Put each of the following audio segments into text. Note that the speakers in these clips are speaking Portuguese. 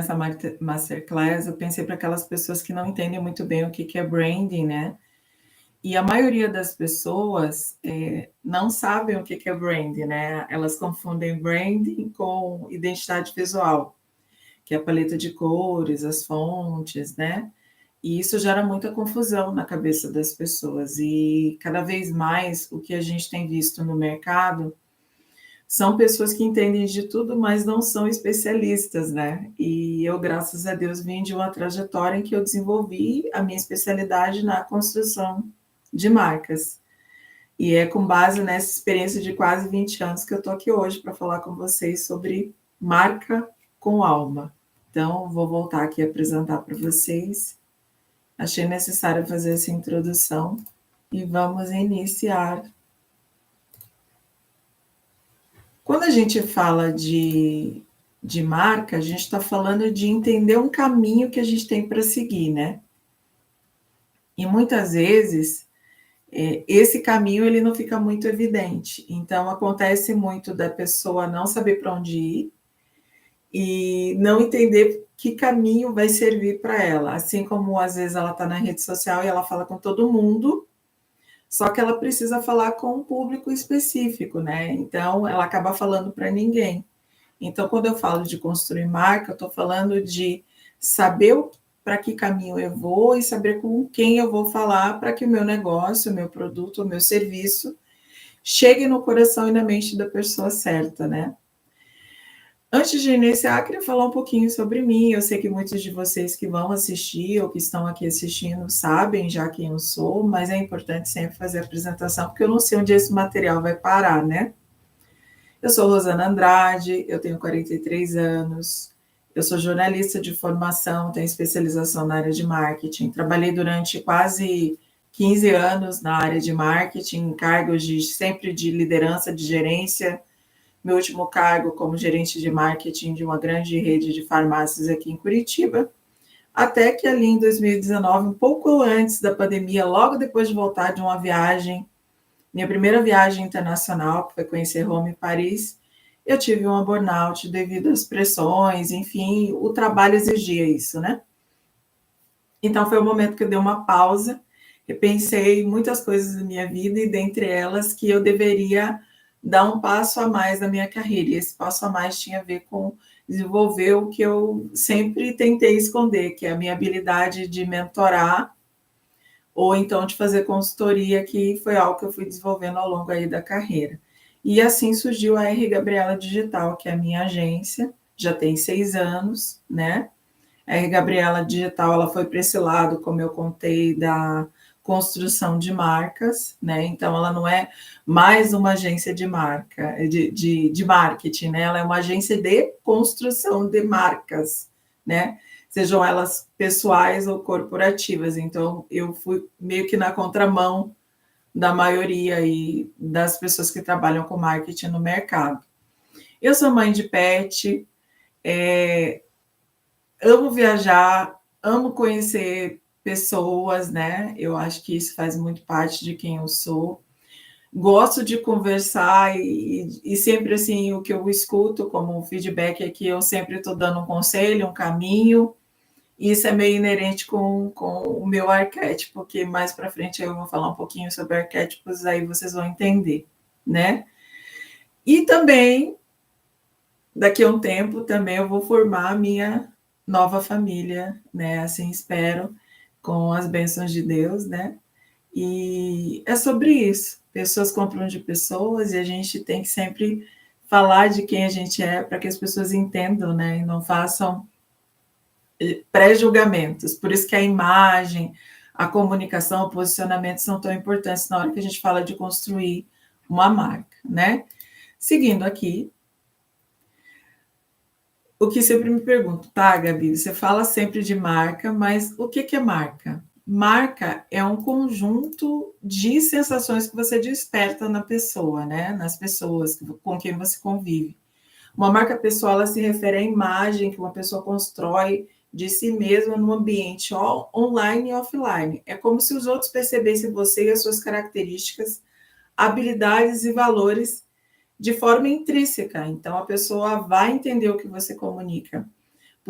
essa masterclass, eu pensei para aquelas pessoas que não entendem muito bem o que que é branding, né? E a maioria das pessoas não sabem o que que é branding, né? Elas confundem branding com identidade visual, que é a paleta de cores, as fontes, né? E isso gera muita confusão na cabeça das pessoas. E cada vez mais o que a gente tem visto no mercado são pessoas que entendem de tudo, mas não são especialistas, né? E eu, graças a Deus, vim de uma trajetória em que eu desenvolvi a minha especialidade na construção de marcas. E é com base nessa experiência de quase 20 anos que eu estou aqui hoje para falar com vocês sobre marca com alma. Então, vou voltar aqui a apresentar para vocês. Achei necessário fazer essa introdução e vamos iniciar. Quando a gente fala de marca, a gente está falando de entender um caminho que a gente tem para seguir, né? E muitas vezes esse caminho ele não fica muito evidente. Então acontece muito da pessoa não saber para onde ir e não entender que caminho vai servir para ela. Assim como às vezes ela está na rede social e ela fala com todo mundo, só que ela precisa falar com um público específico, né? Então ela acaba falando para ninguém. Então, quando eu falo de construir marca, eu estou falando de saber para que caminho eu vou e saber com quem eu vou falar para que o meu negócio, o meu produto, o meu serviço chegue no coração e na mente da pessoa certa, né? Antes de iniciar, queria falar um pouquinho sobre mim. Eu sei que muitos de vocês que vão assistir ou que estão aqui assistindo sabem já quem eu sou, mas é importante sempre fazer a apresentação, porque eu não sei onde esse material vai parar, né? Eu sou Rosana Andrade, eu tenho 43 anos, eu sou jornalista de formação, tenho especialização na área de marketing, trabalhei durante quase 15 anos na área de marketing, em cargos sempre de liderança, de gerência, meu último cargo como gerente de marketing de uma grande rede de farmácias aqui em Curitiba, até que ali em 2019, um pouco antes da pandemia, logo depois de voltar de uma viagem, minha primeira viagem internacional, que foi conhecer Roma e Paris, eu tive um burnout devido às pressões, enfim, o trabalho exigia isso, né? Então foi o momento que eu dei uma pausa, repensei muitas coisas da minha vida e dentre elas que eu deveria dar um passo a mais na minha carreira. E esse passo a mais tinha a ver com desenvolver o que eu sempre tentei esconder, que é a minha habilidade de mentorar ou então de fazer consultoria, que foi algo que eu fui desenvolvendo ao longo aí da carreira. E assim surgiu a R. Gabriela Digital, que é a minha agência, já tem 6 anos, né? A R. Gabriela Digital, ela foi para esse lado, como eu contei, da construção de marcas, né? Então, ela não é mais uma agência de marca, de marketing, né? Ela é uma agência de construção de marcas, né? Sejam elas pessoais ou corporativas. Então, eu fui meio que na contramão da maioria aí das pessoas que trabalham com marketing no mercado. Eu sou mãe de pet, amo viajar, amo conhecer pessoas, né? Eu acho que isso faz muito parte de quem eu sou. Gosto de conversar e sempre assim, o que eu escuto como feedback é que eu sempre estou dando um conselho, um caminho. E isso é meio inerente com o meu arquétipo, que mais para frente eu vou falar um pouquinho sobre arquétipos, aí vocês vão entender, né? E também, daqui a um tempo, também eu vou formar a minha nova família, né? Assim espero, com as bênçãos de Deus, né? E é sobre isso. Pessoas compram de pessoas e a gente tem que sempre falar de quem a gente é para que as pessoas entendam, né? E não façam pré-julgamentos. Por isso que a imagem, a comunicação, o posicionamento são tão importantes na hora que a gente fala de construir uma marca, né? Seguindo aqui, o que sempre me pergunto, tá, Gabi, você fala sempre de marca, mas o que é marca? Marca é um conjunto de sensações que você desperta na pessoa, né? Nas pessoas com quem você convive. Uma marca pessoal, ela se refere à imagem que uma pessoa constrói de si mesma no ambiente online e offline. É como se os outros percebessem você e as suas características, habilidades e valores de forma intrínseca. Então, a pessoa vai entender o que você comunica.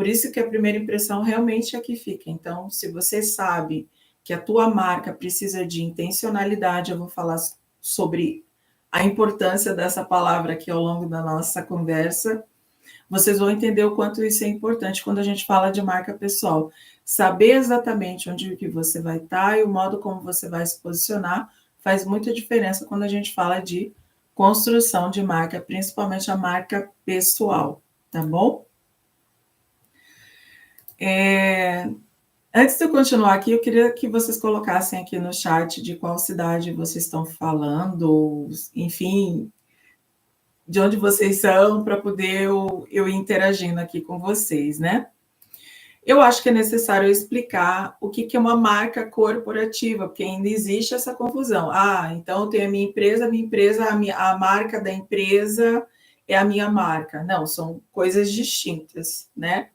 Por isso que a primeira impressão realmente é que fica. Então, se você sabe que a tua marca precisa de intencionalidade, eu vou falar sobre a importância dessa palavra aqui ao longo da nossa conversa, vocês vão entender o quanto isso é importante quando a gente fala de marca pessoal. Saber exatamente onde que você vai estar e o modo como você vai se posicionar faz muita diferença quando a gente fala de construção de marca, principalmente a marca pessoal, tá bom? Antes de eu continuar aqui, eu queria que vocês colocassem aqui no chat de qual cidade vocês estão falando, enfim, de onde vocês são, para poder eu ir interagindo aqui com vocês, né? Eu acho que é necessário explicar o que é uma marca corporativa, porque ainda existe essa confusão. Ah, então eu tenho a minha empresa, a marca da empresa é a minha marca. Não, são coisas distintas, né?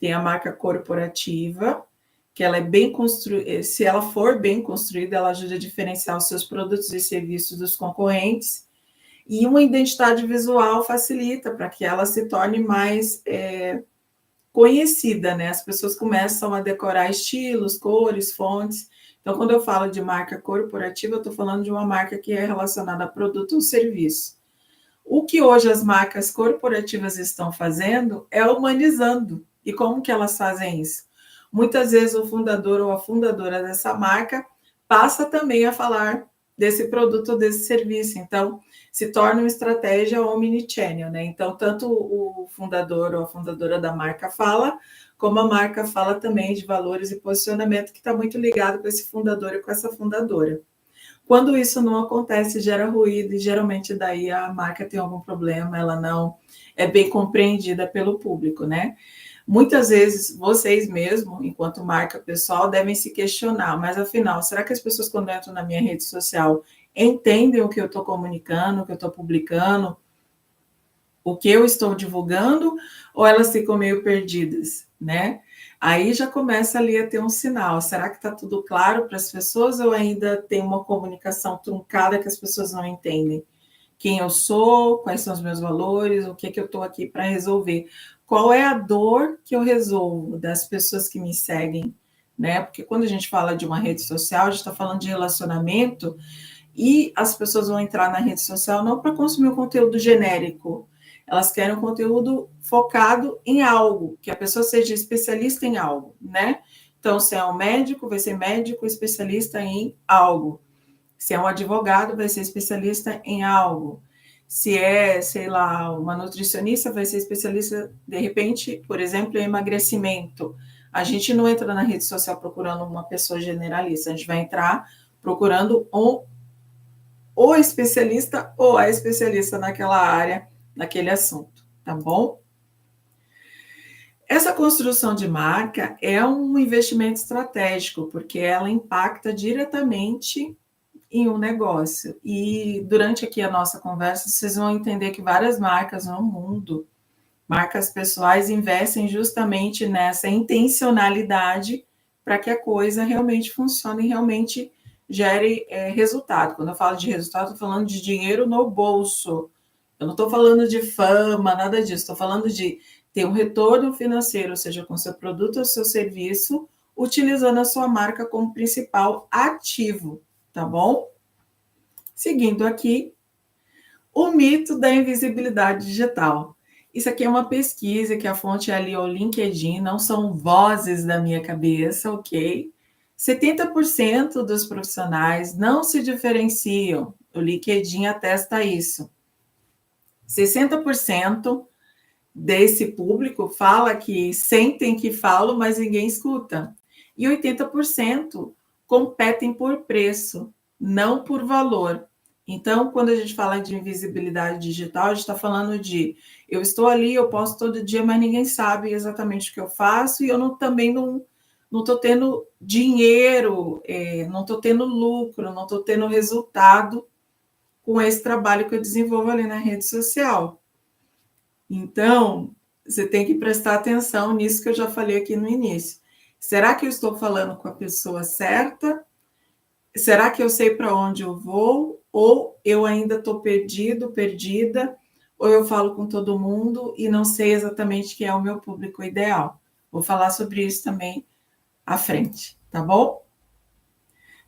Tem a marca corporativa, que ela é bem construída, se ela for bem construída, ela ajuda a diferenciar os seus produtos e serviços dos concorrentes, e uma identidade visual facilita para que ela se torne mais conhecida, né? As pessoas começam a decorar estilos, cores, fontes. Então, quando eu falo de marca corporativa, eu estou falando de uma marca que é relacionada a produto ou serviço. O que hoje as marcas corporativas estão fazendo é humanizando. E como que elas fazem isso? Muitas vezes o fundador ou a fundadora dessa marca passa também a falar desse produto ou desse serviço. Então, se torna uma estratégia omnichannel, né? Então, tanto o fundador ou a fundadora da marca fala, como a marca fala também de valores e posicionamento, que está muito ligado com esse fundador e com essa fundadora. Quando isso não acontece, gera ruído e geralmente daí a marca tem algum problema, ela não é bem compreendida pelo público, né? Muitas vezes vocês mesmo, enquanto marca pessoal, devem se questionar, mas afinal, será que as pessoas quando entram na minha rede social entendem o que eu estou comunicando, o que eu estou publicando, o que eu estou divulgando, ou elas ficam meio perdidas, né? Aí já começa ali a ter um sinal. Será que está tudo claro para as pessoas ou ainda tem uma comunicação truncada que as pessoas não entendem? Quem eu sou, quais são os meus valores, o que eu estou aqui para resolver? Qual é a dor que eu resolvo das pessoas que me seguem, né? Porque quando a gente fala de uma rede social, a gente está falando de relacionamento e as pessoas vão entrar na rede social não para consumir um conteúdo genérico, elas querem um conteúdo focado em algo, que a pessoa seja especialista em algo, né? Então, se é um médico, vai ser médico especialista em algo. Se é um advogado, vai ser especialista em algo. Se é, sei lá, uma nutricionista, vai ser especialista, de repente, por exemplo, em emagrecimento. A gente não entra na rede social procurando uma pessoa generalista, a gente vai entrar procurando o especialista ou a especialista naquela área, naquele assunto, tá bom? Essa construção de marca é um investimento estratégico, porque ela impacta diretamente em um negócio. E durante aqui a nossa conversa, vocês vão entender que várias marcas no mundo, marcas pessoais, investem justamente nessa intencionalidade para que a coisa realmente funcione e realmente gere resultado. Quando eu falo de resultado, estou falando de dinheiro no bolso. Eu não estou falando de fama, nada disso. Estou falando de ter um retorno financeiro, seja com seu produto ou seu serviço, utilizando a sua marca como principal ativo, tá bom? Seguindo aqui, o mito da invisibilidade digital. Isso aqui é uma pesquisa que a fonte é ali o LinkedIn, não são vozes da minha cabeça, ok? 70% dos profissionais não se diferenciam, o LinkedIn atesta isso. 60% desse público fala que sentem que falam, mas ninguém escuta. E 80% competem por preço, não por valor. Então, quando a gente fala de invisibilidade digital, a gente está falando de eu estou ali, eu posto todo dia, mas ninguém sabe exatamente o que eu faço e eu também não estou tendo dinheiro, não estou tendo lucro, não estou tendo resultado com esse trabalho que eu desenvolvo ali na rede social. Então, você tem que prestar atenção nisso que eu já falei aqui no início. Será que eu estou falando com a pessoa certa? Será que eu sei para onde eu vou? Ou eu ainda estou perdido, perdida? ou eu falo com todo mundo e não sei exatamente quem é o meu público ideal. Vou falar sobre isso também à frente, tá bom?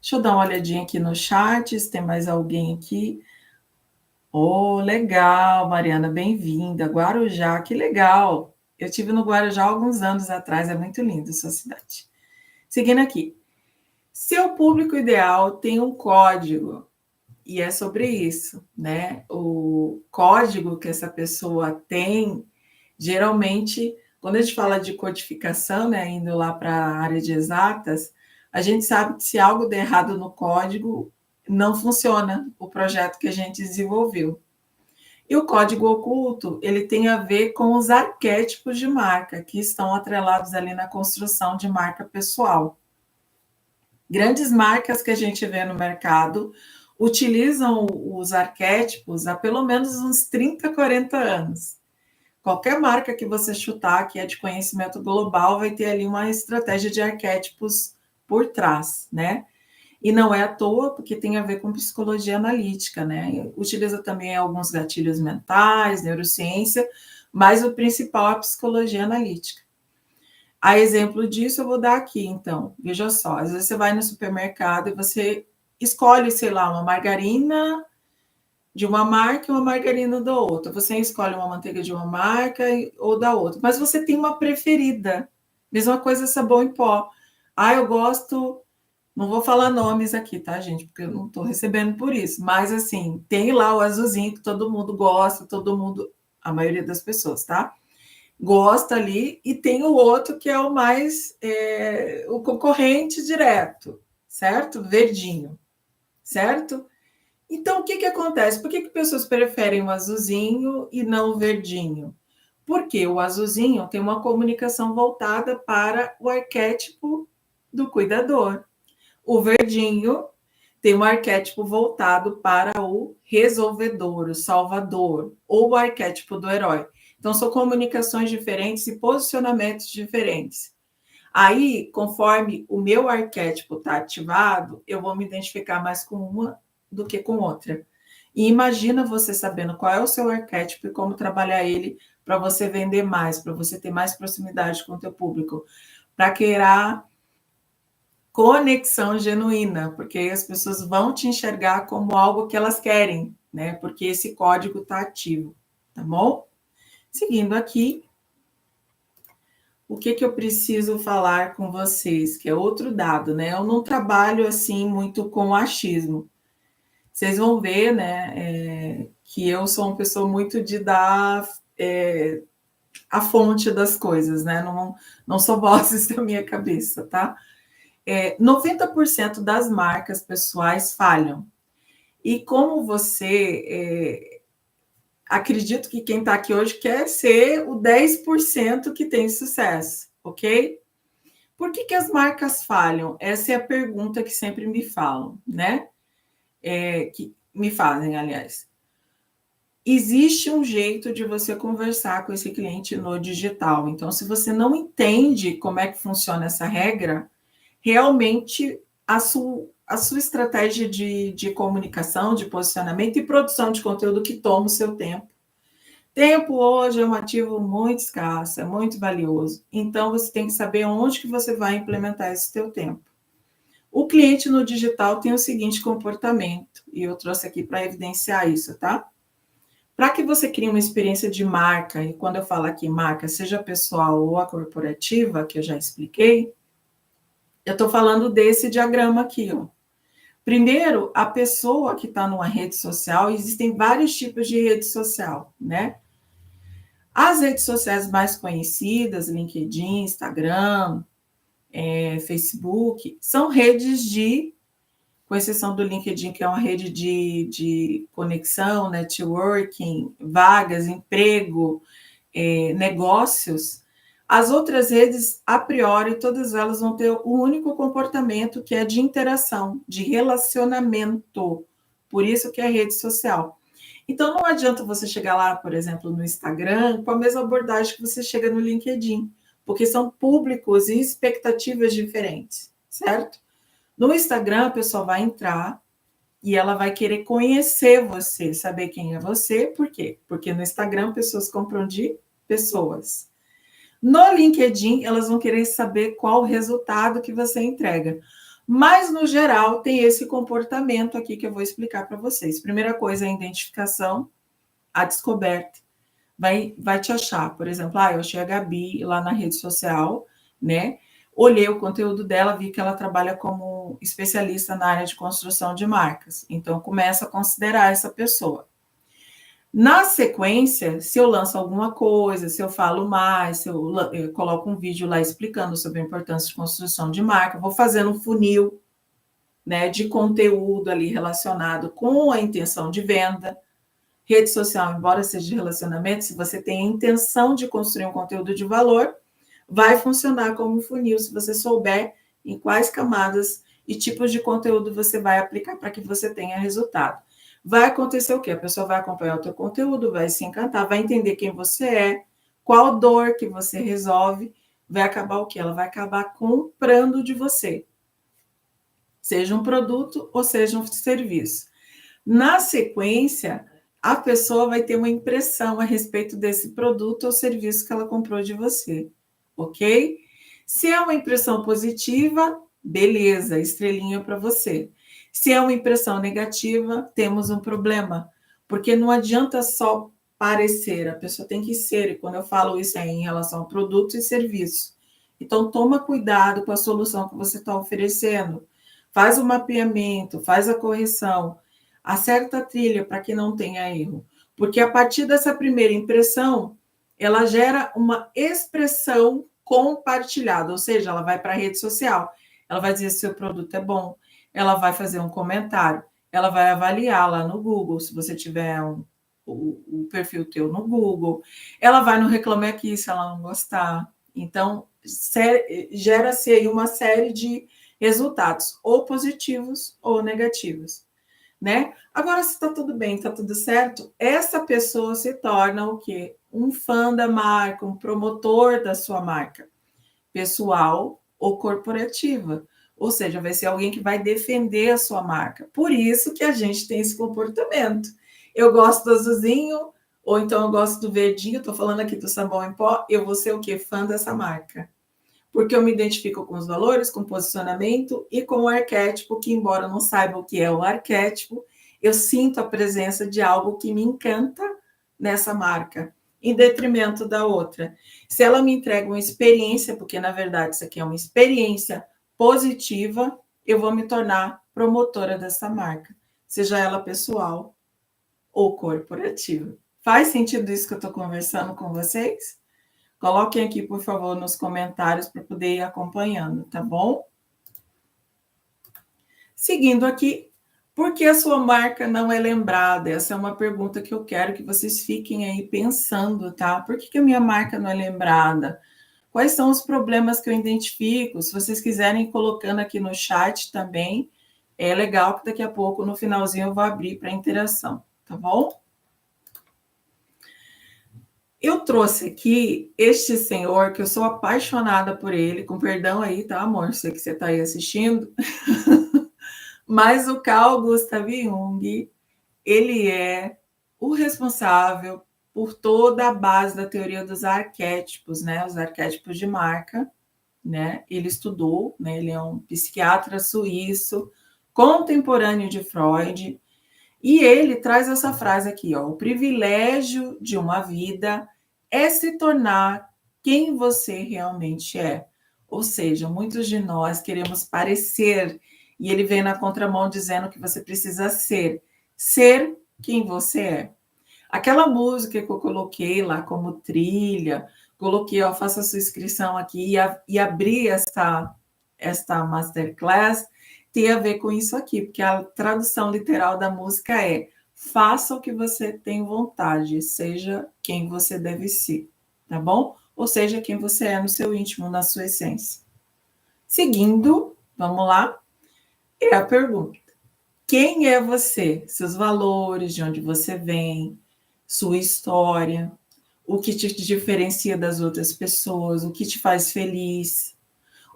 Deixa eu dar uma olhadinha aqui no chat, se tem mais alguém aqui. Oh, legal, Mariana, bem-vinda. Guarujá, que legal. Eu tive no Guarujá alguns anos atrás, é muito lindo sua cidade. Seguindo aqui. Seu público ideal tem um código, e é sobre isso, né? O código que essa pessoa tem, geralmente, quando a gente fala de codificação, né, indo lá para a área de exatas, a gente sabe que se algo der errado no código, não funciona o projeto que a gente desenvolveu. E o código oculto, ele tem a ver com os arquétipos de marca, que estão atrelados ali na construção de marca pessoal. Grandes marcas que a gente vê no mercado utilizam os arquétipos há pelo menos uns 30, 40 anos. Qualquer marca que você chutar, que é de conhecimento global, vai ter ali uma estratégia de arquétipos por trás, né? E não é à toa, porque tem a ver com psicologia analítica, né? Utiliza também alguns gatilhos mentais, neurociência, mas o principal é a psicologia analítica. A exemplo disso, eu vou dar aqui, então. Veja só, às vezes você vai no supermercado e você escolhe, sei lá, uma margarina de uma marca e uma margarina da outra. Você escolhe uma manteiga de uma marca ou da outra, mas você tem uma preferida. Mesma coisa sabão em pó. Ah, eu gosto, não vou falar nomes aqui, tá, gente? Porque eu não estou recebendo por isso. Mas, assim, tem lá o azulzinho que todo mundo gosta, todo mundo, a maioria das pessoas, tá? Gosta ali, e tem o outro que é o mais, o concorrente direto, certo? Verdinho, certo? Então, o que acontece? Por que pessoas preferem o azulzinho e não o verdinho? Porque o azulzinho tem uma comunicação voltada para o arquétipo do cuidador. O verdinho tem um arquétipo voltado para o resolvedor, o salvador, ou o arquétipo do herói. Então, são comunicações diferentes e posicionamentos diferentes. Aí, conforme o meu arquétipo está ativado, eu vou me identificar mais com uma do que com outra. E imagina você sabendo qual é o seu arquétipo e como trabalhar ele para você vender mais, para você ter mais proximidade com o teu público, para criar conexão genuína, porque aí as pessoas vão te enxergar como algo que elas querem, né? Porque esse código está ativo, tá bom? Seguindo aqui, o que eu preciso falar com vocês, que é outro dado, né? Eu não trabalho assim muito com achismo. Vocês vão ver, né, que eu sou uma pessoa muito de dar a fonte das coisas, né? Não sou vozes da minha cabeça, tá? 90% das marcas pessoais falham. E como você, acredito que quem está aqui hoje quer ser o 10% que tem sucesso, ok? Por que as marcas falham? Essa é a pergunta que sempre me falam, né? Que me fazem, aliás. Existe um jeito de você conversar com esse cliente no digital. Então, se você não entende como é que funciona essa regra, realmente a sua estratégia de comunicação, de posicionamento e produção de conteúdo que toma o seu tempo. Tempo hoje é um ativo muito escasso, é muito valioso. Então, você tem que saber onde que você vai implementar esse seu tempo. O cliente no digital tem o seguinte comportamento, e eu trouxe aqui para evidenciar isso, tá? Para que você crie uma experiência de marca, e quando eu falo aqui marca, seja pessoal ou a corporativa, que eu já expliquei, eu estou falando desse diagrama aqui, ó. Primeiro, a pessoa que está numa rede social, existem vários tipos de rede social, né? As redes sociais mais conhecidas, LinkedIn, Instagram, Facebook, são redes com exceção do LinkedIn, que é uma rede de conexão, networking, vagas, emprego, negócios. As outras redes, a priori, todas elas vão ter um único comportamento, que é de interação, de relacionamento. Por isso que é rede social. Então, não adianta você chegar lá, por exemplo, no Instagram, com a mesma abordagem que você chega no LinkedIn, porque são públicos e expectativas diferentes, certo? No Instagram, a pessoa vai entrar, e ela vai querer conhecer você, saber quem é você. Por quê? Porque no Instagram pessoas compram de pessoas. No LinkedIn, elas vão querer saber qual o resultado que você entrega. Mas, no geral, tem esse comportamento aqui que eu vou explicar para vocês. Primeira coisa é a identificação, a descoberta. Vai te achar, por exemplo, eu achei a Gabi lá na rede social, né? Olhei o conteúdo dela, vi que ela trabalha como especialista na área de construção de marcas. Então, começa a considerar essa pessoa. Na sequência, se eu lanço alguma coisa, se eu falo mais, se eu coloco um vídeo lá explicando sobre a importância de construção de marca, vou fazendo um funil, né, de conteúdo ali relacionado com a intenção de venda. Rede social, embora seja de relacionamento, se você tem a intenção de construir um conteúdo de valor, vai funcionar como um funil, se você souber em quais camadas e tipos de conteúdo você vai aplicar para que você tenha resultado. Vai acontecer o quê? A pessoa vai acompanhar o teu conteúdo, vai se encantar, vai entender quem você é, qual dor que você resolve, vai acabar o quê? Ela vai acabar comprando de você. Seja um produto ou seja um serviço. Na sequência, a pessoa vai ter uma impressão a respeito desse produto ou serviço que ela comprou de você, ok? Se é uma impressão positiva, beleza, estrelinha para você. Se é uma impressão negativa, temos um problema, porque não adianta só parecer, a pessoa tem que ser, e quando eu falo isso é em relação a produto e serviço. Então, toma cuidado com a solução que você está oferecendo. Faz o mapeamento, faz a correção, acerta a trilha para que não tenha erro. Porque a partir dessa primeira impressão, ela gera uma expressão compartilhada, ou seja, ela vai para a rede social, ela vai dizer se o seu produto é bom, ela vai fazer um comentário, ela vai avaliar lá no Google, se você tiver o perfil teu no Google, ela vai no Reclame Aqui se ela não gostar. Então, gera-se aí uma série de resultados, ou positivos ou negativos, né? Agora, se está tudo bem, está tudo certo, essa pessoa se torna o quê? Um fã da marca, um promotor da sua marca, pessoal ou corporativa. Ou seja, vai ser alguém que vai defender a sua marca. Por isso que a gente tem esse comportamento. Eu gosto do azulzinho, ou então eu gosto do verdinho, estou falando aqui do sabão em pó, eu vou ser o quê? Fã dessa marca. Porque eu me identifico com os valores, com o posicionamento e com o arquétipo, que embora eu não saiba o que é o arquétipo, eu sinto a presença de algo que me encanta nessa marca, em detrimento da outra. Se ela me entrega uma experiência, porque na verdade isso aqui é uma experiência positiva, eu vou me tornar promotora dessa marca, seja ela pessoal ou corporativa. Faz sentido isso que eu estou conversando com vocês? Coloquem aqui, por favor, nos comentários para poder ir acompanhando, tá bom? Seguindo aqui, por que a sua marca não é lembrada? Essa é uma pergunta que eu quero que vocês fiquem aí pensando, tá? Por que a minha marca não é lembrada? Quais são os problemas que eu identifico? Se vocês quiserem ir colocando aqui no chat também, é legal que daqui a pouco, no finalzinho, eu vou abrir para interação, tá bom? Eu trouxe aqui este senhor, que eu sou apaixonada por ele, com perdão aí, tá, amor? Sei que você está aí assistindo. Mas o Carl Gustav Jung, ele é o responsável por toda a base da teoria dos arquétipos, né? Os arquétipos de marca, né? Ele estudou, né? Ele é um psiquiatra suíço, contemporâneo de Freud, e ele traz essa frase aqui, ó: o privilégio de uma vida é se tornar quem você realmente é. Ou seja, muitos de nós queremos parecer, e ele vem na contramão dizendo que você precisa ser quem você é. Aquela música que eu coloquei lá como trilha, coloquei, ó, faça a sua inscrição aqui e abri esta masterclass, tem a ver com isso aqui, porque a tradução literal da música é: faça o que você tem vontade, seja quem você deve ser, tá bom? Ou seja, quem você é no seu íntimo, na sua essência. Seguindo, vamos lá, é a pergunta: quem é você? Seus valores, de onde você vem, sua história, o que te diferencia das outras pessoas, o que te faz feliz,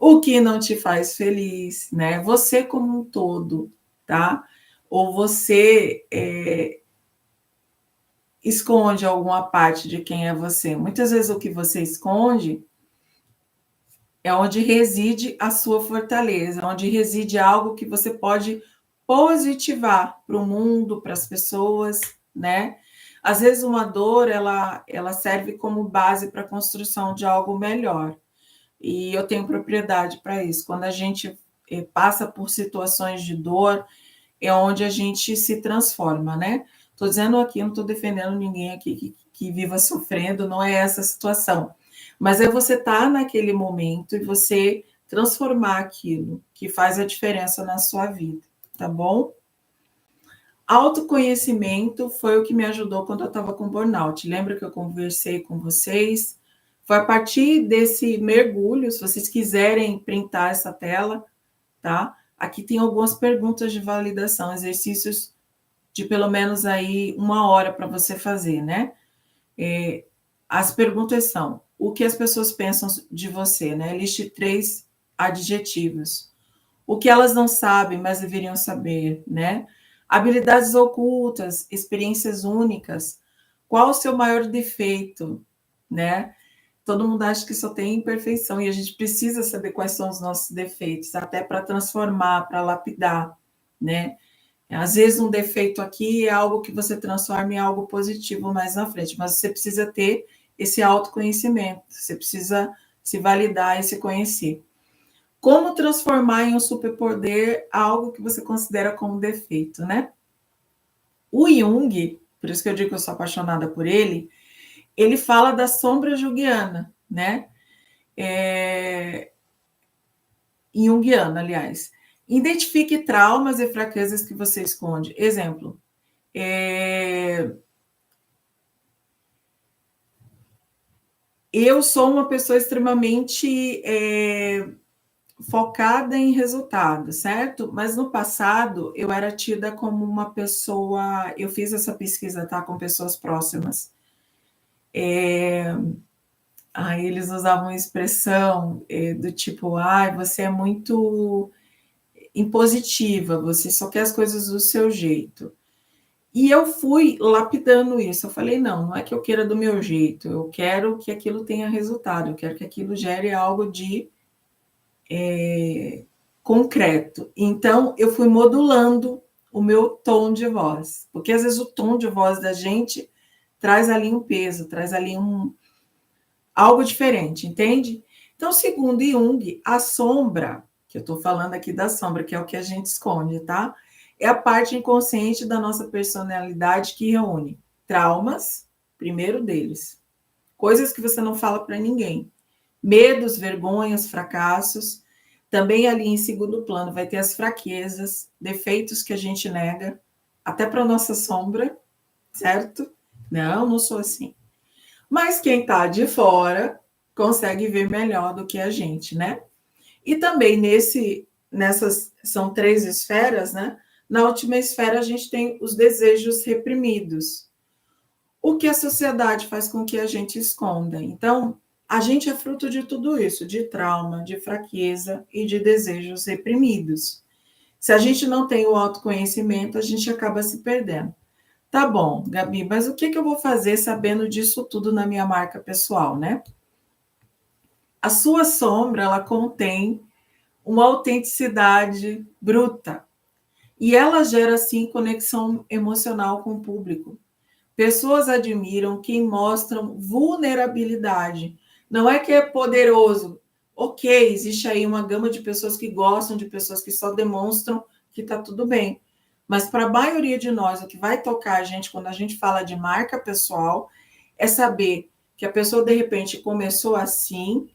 o que não te faz feliz, né? Você como um todo, tá? ou você esconde alguma parte de quem é você. Muitas vezes o que você esconde é onde reside a sua fortaleza, onde reside algo que você pode positivar para o mundo, para as pessoas, né? Às vezes uma dor, ela serve como base para a construção de algo melhor. E eu tenho propriedade para isso. Quando a gente passa por situações de dor, é onde a gente se transforma, né? Estou dizendo aqui, não estou defendendo ninguém aqui que viva sofrendo, não é essa a situação. Mas é você estar naquele momento e você transformar aquilo que faz a diferença na sua vida, tá bom? Autoconhecimento foi o que me ajudou quando eu estava com burnout. Lembra que eu conversei com vocês? Foi a partir desse mergulho, se vocês quiserem printar essa tela, tá? Aqui tem algumas perguntas de validação, exercícios de pelo menos aí 1 hora para você fazer, né? As perguntas são: o que as pessoas pensam de você, né? Liste 3 adjetivos. O que elas não sabem, mas deveriam saber, né? Habilidades ocultas, experiências únicas. Qual o seu maior defeito, né? Todo mundo acha que só tem imperfeição e a gente precisa saber quais são os nossos defeitos, até para transformar, para lapidar, né? Às vezes um defeito aqui é algo que você transforma em algo positivo mais na frente, mas você precisa ter esse autoconhecimento, você precisa se validar e se conhecer. Como transformar em um superpoder algo que você considera como defeito, né? O Jung, por isso que eu digo que eu sou apaixonada por ele fala da sombra junguiana, né? Junguiana, aliás. Identifique traumas e fraquezas que você esconde. Exemplo, eu sou uma pessoa extremamente focada em resultado, certo? Mas no passado eu era tida como uma pessoa. Eu fiz essa pesquisa, tá, com pessoas próximas. Aí eles usavam uma expressão do tipo, você é muito impositiva, você só quer as coisas do seu jeito. E eu fui lapidando isso. Eu falei, não é que eu queira do meu jeito, eu quero que aquilo tenha resultado, eu quero que aquilo gere algo de concreto. Então, eu fui modulando o meu tom de voz, porque às vezes o tom de voz da gente traz ali um peso, traz ali algo diferente, entende? Então, segundo Jung, a sombra, que eu estou falando aqui da sombra, que é o que a gente esconde, tá? É a parte inconsciente da nossa personalidade que reúne traumas, primeiro deles, coisas que você não fala para ninguém, medos, vergonhas, fracassos. Também ali em segundo plano vai ter as fraquezas, defeitos que a gente nega, até para nossa sombra, certo? Não sou assim. Mas quem está de fora consegue ver melhor do que a gente, né? E também nessas são 3 esferas, né? Na última esfera a gente tem os desejos reprimidos. O que a sociedade faz com que a gente esconda. Então, a gente é fruto de tudo isso, de trauma, de fraqueza e de desejos reprimidos. Se a gente não tem o autoconhecimento, a gente acaba se perdendo. Tá bom, Gabi, mas o que eu vou fazer sabendo disso tudo na minha marca pessoal, né? A sua sombra, ela contém uma autenticidade bruta e ela gera, assim, conexão emocional com o público. Pessoas admiram quem mostram vulnerabilidade. Não é que é poderoso. Ok, existe aí uma gama de pessoas que gostam de pessoas que só demonstram que está tudo bem. Mas para a maioria de nós, o que vai tocar a gente quando a gente fala de marca pessoal é saber que a pessoa, de repente, começou assim,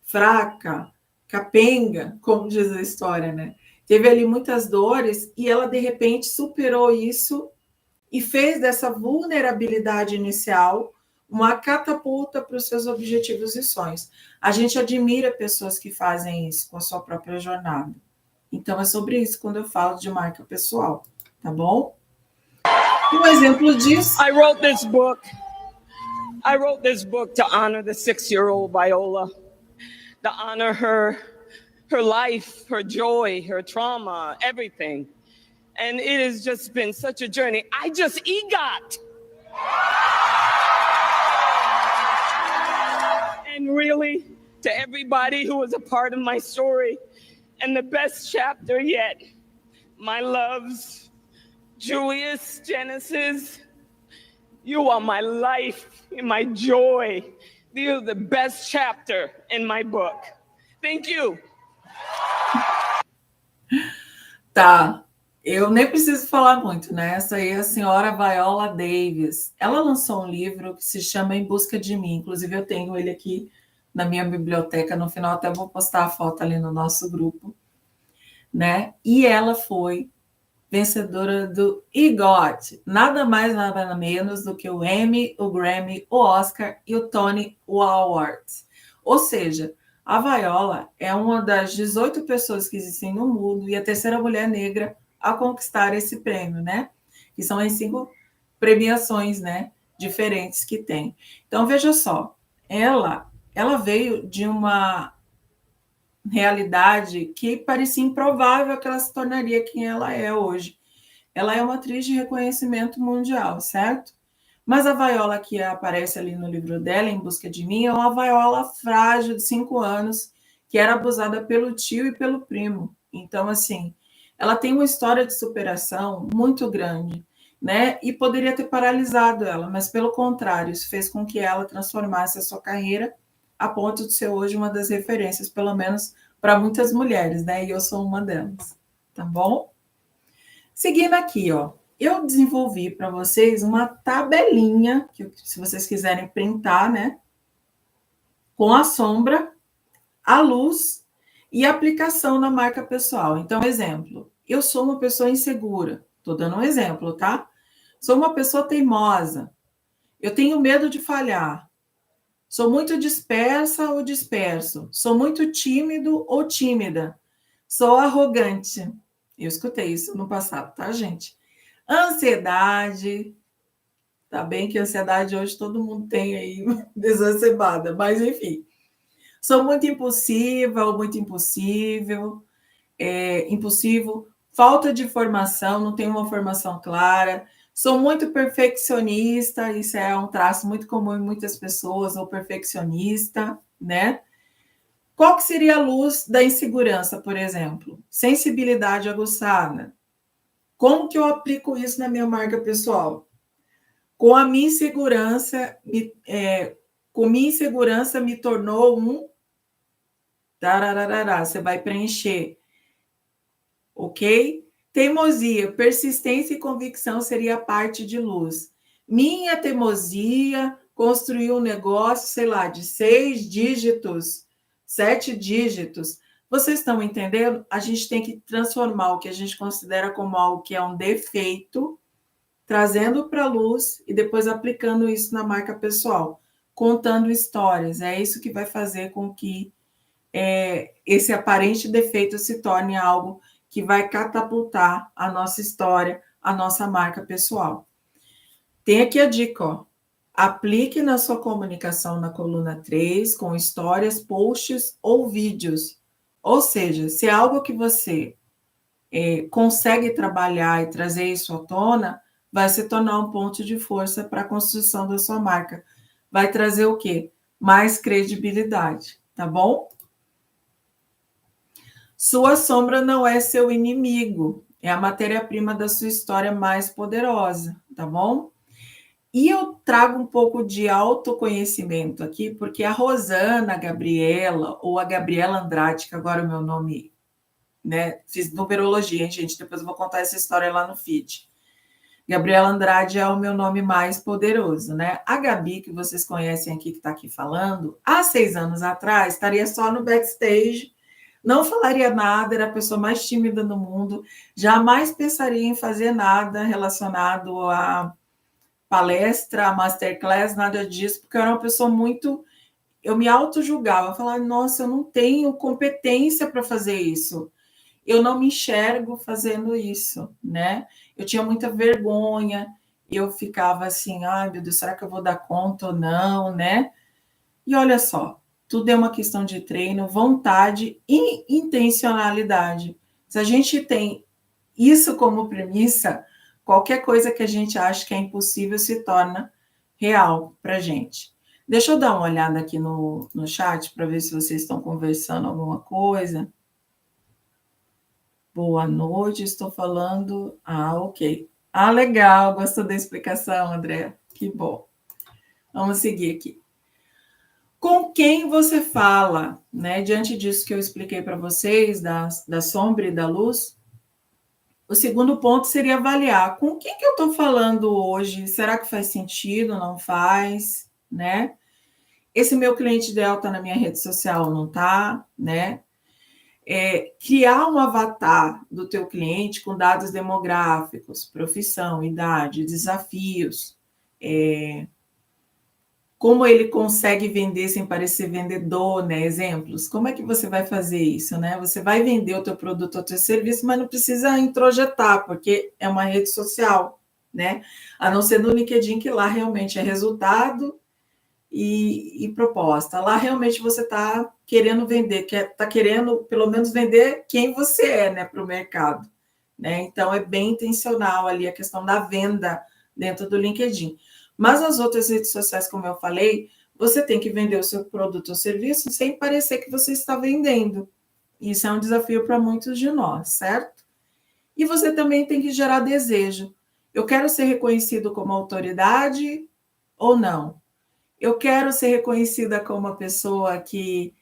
fraca, capenga, como diz a história, né? Teve ali muitas dores e ela, de repente, superou isso e fez dessa vulnerabilidade inicial uma catapulta para os seus objetivos e sonhos. A gente admira pessoas que fazem isso com a sua própria jornada. Então, é sobre isso quando eu falo de marca pessoal, tá bom? Um exemplo disso... I wrote this book to honor the 6-year-old Viola, to honor her life, her joy, her trauma, everything. And it has just been such a journey. I just EGOT. And really, to everybody who was a part of my story, and the best chapter yet, my loves, Julius, Genesis, you are my life and my joy. You are the best chapter in my book. Thank you. Tá, eu nem preciso falar muito, né? Essa aí é a senhora Viola Davis. Ela lançou um livro que se chama Em Busca de Mim. Inclusive, eu tenho ele aqui na minha biblioteca. No final, até vou postar a foto ali no nosso grupo, né? E ela foi vencedora do EGOT. Nada mais, nada menos do que o Emmy, o Grammy, o Oscar e o Tony Awards. Ou seja, a Viola é uma das 18 pessoas que existem no mundo e a terceira mulher negra a conquistar esse prêmio, né? Que são as 5 premiações, né, diferentes que tem. Então, veja só, ela veio de uma realidade que parecia improvável que ela se tornaria quem ela é hoje. Ela é uma atriz de reconhecimento mundial, certo? Mas a Viola que aparece ali no livro dela, Em Busca de Mim, é uma Viola frágil de 5 anos, que era abusada pelo tio e pelo primo. Então, assim, ela tem uma história de superação muito grande, né? E poderia ter paralisado ela, mas pelo contrário, isso fez com que ela transformasse a sua carreira a ponto de ser hoje uma das referências, pelo menos para muitas mulheres, né? E eu sou uma delas, tá bom? Seguindo aqui, ó, eu desenvolvi para vocês uma tabelinha, que se vocês quiserem printar, né? Com a sombra, a luz e a aplicação na marca pessoal. Então, exemplo, eu sou uma pessoa insegura. Estou dando um exemplo, tá? Sou uma pessoa teimosa. Eu tenho medo de falhar. Sou muito dispersa ou disperso. Sou muito tímido ou tímida. Sou arrogante. Eu escutei isso no passado, tá, gente? Ansiedade. Tá bem que ansiedade hoje todo mundo tem aí desancebada, mas enfim. Sou muito impulsiva ou muito impossível, impulsivo. Falta de formação, não tenho uma formação clara. Sou muito perfeccionista, isso é um traço muito comum em muitas pessoas, ou perfeccionista, né? Qual que seria a luz da insegurança, por exemplo? Sensibilidade aguçada. Como que eu aplico isso na minha marca pessoal? Com a minha insegurança, me tornou um... Tarararará, você vai preencher. Ok? Teimosia, persistência e convicção seria a parte de luz. Minha teimosia construiu um negócio, sei lá, de 6 dígitos, 7 dígitos. Vocês estão entendendo? A gente tem que transformar o que a gente considera como algo que é um defeito, trazendo para a luz e depois aplicando isso na marca pessoal, contando histórias. É isso que vai fazer com que esse aparente defeito se torne algo que vai catapultar a nossa história, a nossa marca pessoal. Tem aqui a dica, ó. Aplique na sua comunicação na coluna 3, com histórias, posts ou vídeos. Ou seja, se é algo que você consegue trabalhar e trazer isso à tona, vai se tornar um ponto de força para a construção da sua marca. Vai trazer o quê? Mais credibilidade, tá bom? Sua sombra não é seu inimigo, é a matéria-prima da sua história mais poderosa, tá bom? E eu trago um pouco de autoconhecimento aqui, porque a Rosana Gabriela, ou a Gabriela Andrade, que agora é o meu nome, né? Fiz numerologia, hein, gente? Depois eu vou contar essa história lá no feed. Gabriela Andrade é o meu nome mais poderoso, né? A Gabi, que vocês conhecem aqui, que está aqui falando, há 6 anos atrás, estaria só no backstage, não falaria nada, era a pessoa mais tímida do mundo, jamais pensaria em fazer nada relacionado a palestra, masterclass, nada disso, porque eu era uma pessoa muito... Eu me auto-julgava, falava, nossa, eu não tenho competência para fazer isso. Eu não me enxergo fazendo isso, né? Eu tinha muita vergonha, eu ficava assim, ai, meu Deus, será que eu vou dar conta ou não, né? E olha só, tudo é uma questão de treino, vontade e intencionalidade. Se a gente tem isso como premissa, qualquer coisa que a gente acha que é impossível se torna real para a gente. Deixa eu dar uma olhada aqui no chat para ver se vocês estão conversando alguma coisa. Boa noite, estou falando. Ah, ok. Ah, legal, gostou da explicação, André. Que bom. Vamos seguir aqui. Com quem você fala, né? Diante disso que eu expliquei para vocês, da sombra e da luz, o segundo ponto seria avaliar com quem que eu estou falando hoje. Será que faz sentido? Não faz, né? Esse meu cliente ideal está na minha rede social, não está, né? Criar um avatar do teu cliente com dados demográficos, profissão, idade, desafios, como ele consegue vender sem parecer vendedor, né? Exemplos. Como é que você vai fazer isso, né? Você vai vender o teu produto ou teu serviço, mas não precisa introjetar, porque é uma rede social, né? A não ser no LinkedIn, que lá realmente é resultado e proposta. Lá realmente você está querendo vender, está querendo pelo menos vender quem você é, né, para o mercado, né? Então é bem intencional ali a questão da venda dentro do LinkedIn. Mas as outras redes sociais, como eu falei, você tem que vender o seu produto ou serviço sem parecer que você está vendendo. Isso é um desafio para muitos de nós, certo? E você também tem que gerar desejo. Eu quero ser reconhecido como autoridade ou não? Eu quero ser reconhecida como uma pessoa que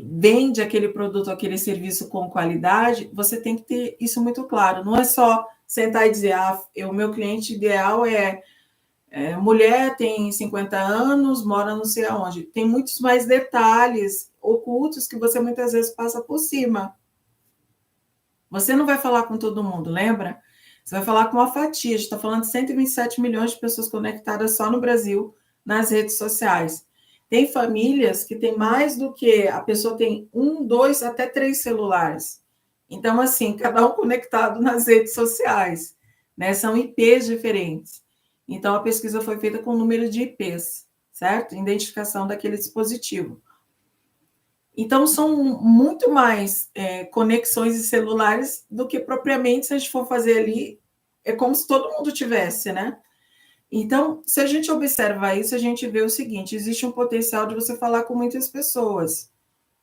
vende aquele produto, aquele serviço com qualidade. Você tem que ter isso muito claro. Não é só sentar e dizer, o meu cliente ideal é mulher, tem 50 anos, mora não sei aonde. Tem muitos mais detalhes ocultos que você muitas vezes passa por cima. Você não vai falar com todo mundo, lembra? Você vai falar com uma fatia. A gente está falando de 127 milhões de pessoas conectadas só no Brasil, nas redes sociais. Tem famílias que tem mais do que... A pessoa tem 1, 2, até 3 celulares. Então, assim, cada um conectado nas redes sociais, né? São IPs diferentes. Então, a pesquisa foi feita com o número de IPs, certo? Identificação daquele dispositivo. Então, são muito mais conexões de celulares do que propriamente, se a gente for fazer ali, é como se todo mundo tivesse, né? Então, se a gente observa isso, a gente vê o seguinte, existe um potencial de você falar com muitas pessoas.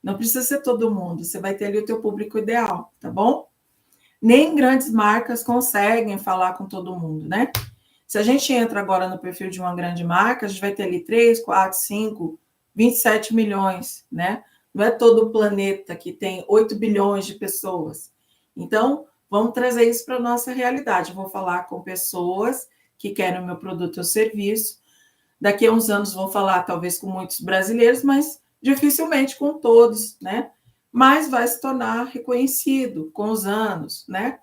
Não precisa ser todo mundo, você vai ter ali o teu público ideal, tá bom? Nem grandes marcas conseguem falar com todo mundo, né? Se a gente entra agora no perfil de uma grande marca, a gente vai ter ali 3, 4, 5, 27 milhões, né? Não é todo o planeta que tem 8 bilhões de pessoas. Então, vamos trazer isso para a nossa realidade. Eu vou falar com pessoas que querem o meu produto ou serviço. Daqui a uns anos vou falar talvez com muitos brasileiros, mas dificilmente com todos, né? Mas vai se tornar reconhecido com os anos, né?